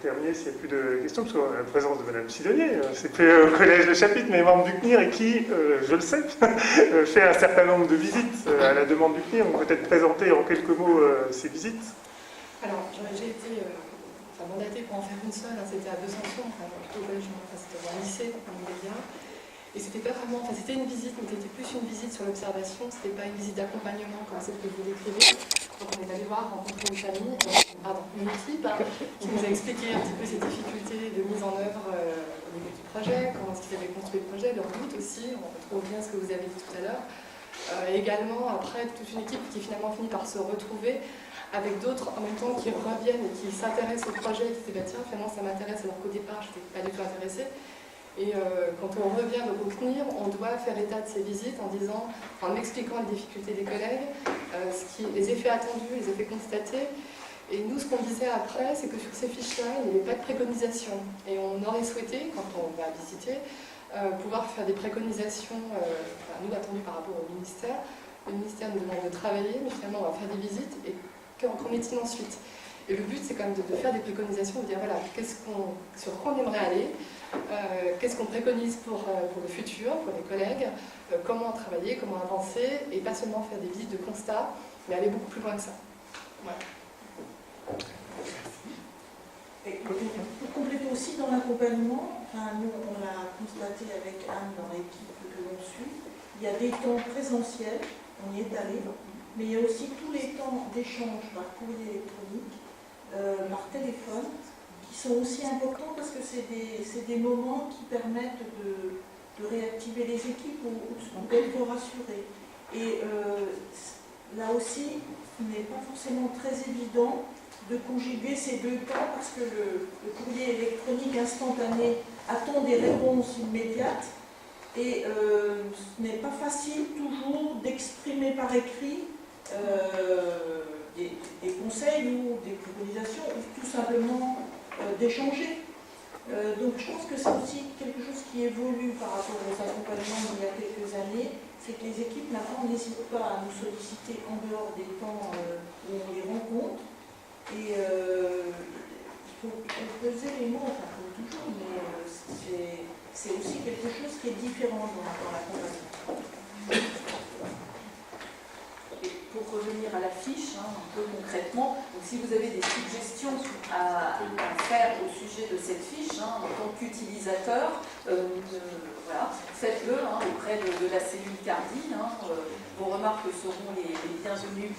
terminer, s'il n'y a plus de questions, parce qu'on a la présence de Mme Sidonier, c'est fait au collège de chapitre, mais membre du CNIR, et qui, je le sais, fait un certain nombre de visites à la demande du CNIR. Donc peut-être présenter en quelques mots ces visites. Alors, j'ai été mandatée pour en faire une seule, c'était à Besançon, plutôt au collège, c'était au lycée, en média. Et c'était pas vraiment, c'était une visite, mais c'était plus une visite sur l'observation, c'était pas une visite d'accompagnement comme celle que vous décrivez. Donc on est allé voir, rencontrer une famille, une équipe qui nous a expliqué un petit peu ses difficultés de mise en œuvre au niveau du projet, comment est-ce qu'ils avaient construit le projet, leurs doutes aussi, on retrouve bien ce que vous avez dit tout à l'heure. Également, après, toute une équipe qui finalement finit par se retrouver avec d'autres en même temps qui reviennent et qui s'intéressent au projet et qui se disent bah, tiens, finalement ça m'intéresse alors qu'au départ je n'étais pas du tout intéressée. Et quand on revient de retenir, on doit faire état de ces visites en disant, en expliquant les difficultés des collègues, les effets attendus, les effets constatés. Et nous, ce qu'on disait après, c'est que sur ces fiches-là, il n'y avait pas de préconisation. Et on aurait souhaité, quand on va visiter, pouvoir faire des préconisations, nous attendues par rapport au ministère. Le ministère nous demande de travailler, mais finalement on va faire des visites et qu'en est-il ensuite? Et le but, c'est quand même de faire des préconisations, de dire voilà, sur quoi on aimerait aller, qu'est-ce qu'on préconise pour le futur, pour les collègues, comment travailler, comment avancer, et pas seulement faire des visites de constat, mais aller beaucoup plus loin que ça. Voilà. Et pour compléter aussi dans l'accompagnement, nous on l'a constaté avec Anne dans l'équipe que l'on suit, il y a des temps présentiels, on y est allé, mais il y a aussi tous les temps d'échange par courrier électronique, par téléphone, qui sont aussi importants parce que c'est des moments qui permettent de réactiver les équipes ou d'être rassurés. Et là aussi, il n'est pas forcément très évident de conjuguer ces deux temps parce que le courrier électronique instantané attend des réponses immédiates et ce n'est pas facile toujours d'exprimer par écrit des conseils ou des préconisations ou tout simplement d'échanger. Donc je pense que c'est aussi quelque chose qui évolue par rapport aux accompagnements d'il y a quelques années, c'est que les équipes maintenant n'hésitent pas à nous solliciter en dehors des temps où on les rencontre. Et il faut peser les mots, comme toujours, mais c'est aussi quelque chose qui est différent dans l'accompagnement. Pour revenir à la fiche, un peu concrètement, donc si vous avez des suggestions à faire au sujet de cette fiche, en tant qu'utilisateur, voilà, faites-le auprès de la cellule Cardi. Vos remarques seront les bienvenues,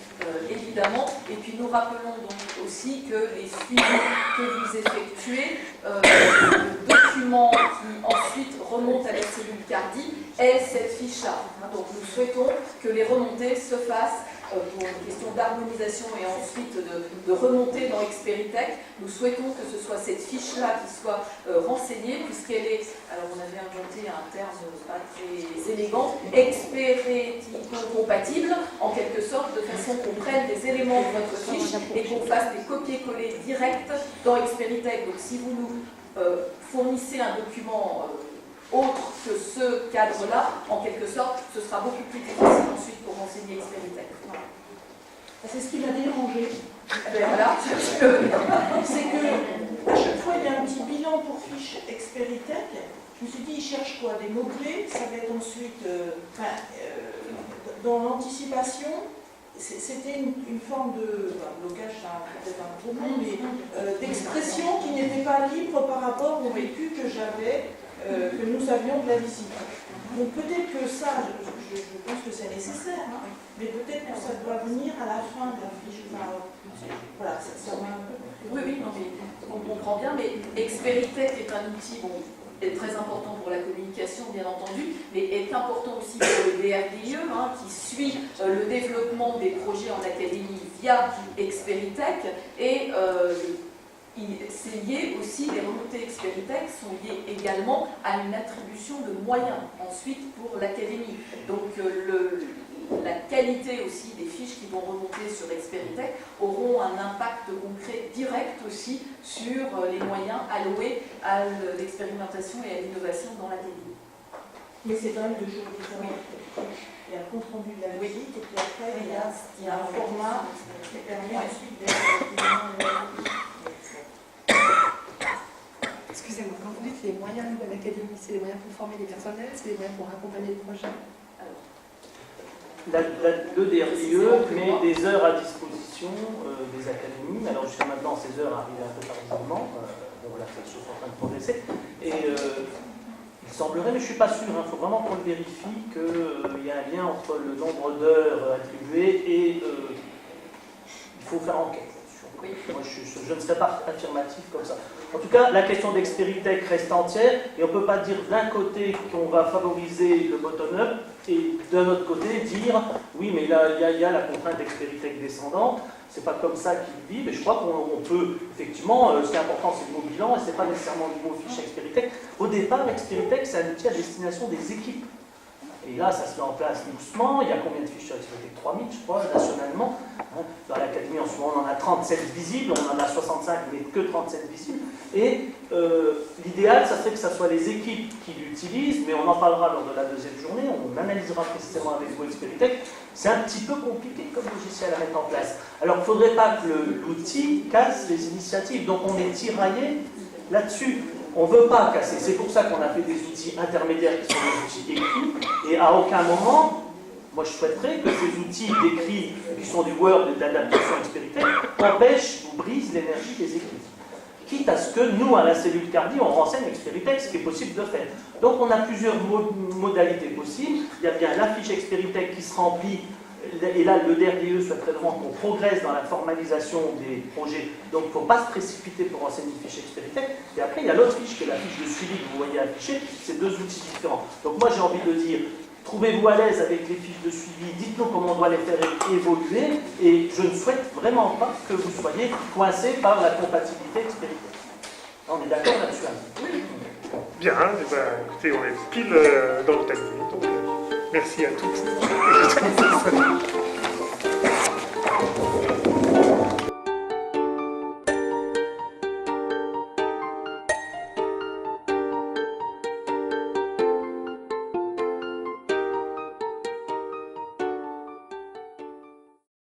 évidemment. Et puis nous rappelons donc aussi que les suivis que vous effectuez, le document qui ensuite remonte à la cellule Cardi est cette fiche-là. Donc nous souhaitons que les remontées se fassent pour une question d'harmonisation et ensuite de remontée dans Experitech. Nous souhaitons que ce soit cette fiche-là qui soit renseignée, puisqu'elle est, alors on avait inventé un terme pas très élégant, expéritico-compatible, en quelque sorte, de façon qu'on prenne des éléments de votre fiche et qu'on fasse des copier-coller directs dans Experitech. Donc si vous nous fournissez un document autre que ce cadre-là, en quelque sorte, ce sera beaucoup plus difficile ensuite pour renseigner Experitech. Voilà. C'est ce qui m'a dérangé. Voilà. C'est que à chaque fois il y a un petit bilan pour fiche Experitech. Je me suis dit, ils cherchent quoi? Des mots-clés? Ça va être ensuite, dans l'anticipation, c'était une forme de blocage, c'est peut-être un gros mot, mais d'expression qui n'était pas libre par rapport au vécu que j'avais, que nous avions de la visite. Donc peut-être que ça, je pense que c'est nécessaire, mais peut-être que ça doit venir à la fin de la fiche. Voilà, ça m'a un peu... Oui, non, mais on comprend bien, mais Experitech est un outil est très important pour la communication, bien entendu, mais est important aussi pour le DRDIE, qui suit le développement des projets en académie via Experitech, et c'est lié aussi, les remontées Experitech sont liées également à une attribution de moyens ensuite pour l'académie. Donc la qualité aussi des fiches qui vont remonter sur Experitech auront un impact concret direct aussi sur les moyens alloués à l'expérimentation et à l'innovation dans l'académie. Mais c'est quand même deux jours différents. Il y a le compte rendu de la visite et puis après il y a un format qui permet ensuite d'être... Excusez-moi, quand vous dites les moyens de l'académie, c'est les moyens pour former les personnels, c'est les moyens pour accompagner le projet? Le DRDIE met des heures à disposition des académies. Alors jusqu'à maintenant, ces heures arrivaient un peu tardivement. Donc voilà, ces choses sont en train de progresser. Et il semblerait, mais je ne suis pas sûr, il faut vraiment qu'on le vérifie, qu'il y a un lien entre le nombre d'heures attribuées et il faut faire enquête sur Moi, je ne serais pas affirmatif comme ça. En tout cas, la question d'Experitech reste entière et on ne peut pas dire d'un côté qu'on va favoriser le bottom-up et d'un autre côté dire oui, mais là, il y a la contrainte d'Experitech descendante. C'est pas comme ça qu'il vit, mais je crois qu'on peut, effectivement, ce qui est important, c'est le mot bilan et c'est pas nécessairement le mot fiche Experitech. Au départ, Experitech, c'est un outil à destination des équipes. Et là, ça se met en place doucement. Il y a combien de fiches sur Experitech? 3000, je crois, nationalement. Dans l'académie, en ce moment, on en a 37 visibles, on en a 65, mais que 37 visibles. Et l'idéal, ça serait que ce soit les équipes qui l'utilisent, mais on en parlera lors de la deuxième journée, on analysera précisément avec vous Experitech. C'est un petit peu compliqué comme logiciel à mettre en place. Alors, il ne faudrait pas que l'outil casse les initiatives. Donc, on est tiraillé là-dessus. On ne veut pas casser. C'est pour ça qu'on a fait des outils intermédiaires qui sont des outils écrits. Et à aucun moment, moi je souhaiterais que ces outils d'écrit, qui sont du Word et de l'adaptation Experitech, empêchent ou brisent l'énergie des équipes. Quitte à ce que nous, à la cellule Cardi, on renseigne Experitech, ce qui est possible de faire. Donc on a plusieurs modalités possibles. Il y a bien la fiche Experitech qui se remplit. Et là, le DRDE souhaiterait vraiment qu'on progresse dans la formalisation des projets. Donc, il ne faut pas se précipiter pour renseigner une fiche Experitech. Et après, il y a l'autre fiche, qui est la fiche de suivi que vous voyez affichée. C'est deux outils différents. Donc, moi, j'ai envie de dire, trouvez-vous à l'aise avec les fiches de suivi. Dites-nous comment on doit les faire évoluer. Et je ne souhaite vraiment pas que vous soyez coincés par la compatibilité Experitech. On est d'accord là-dessus, hein? Bien, écoutez, on est pile dans le timing. Donc, merci à tous.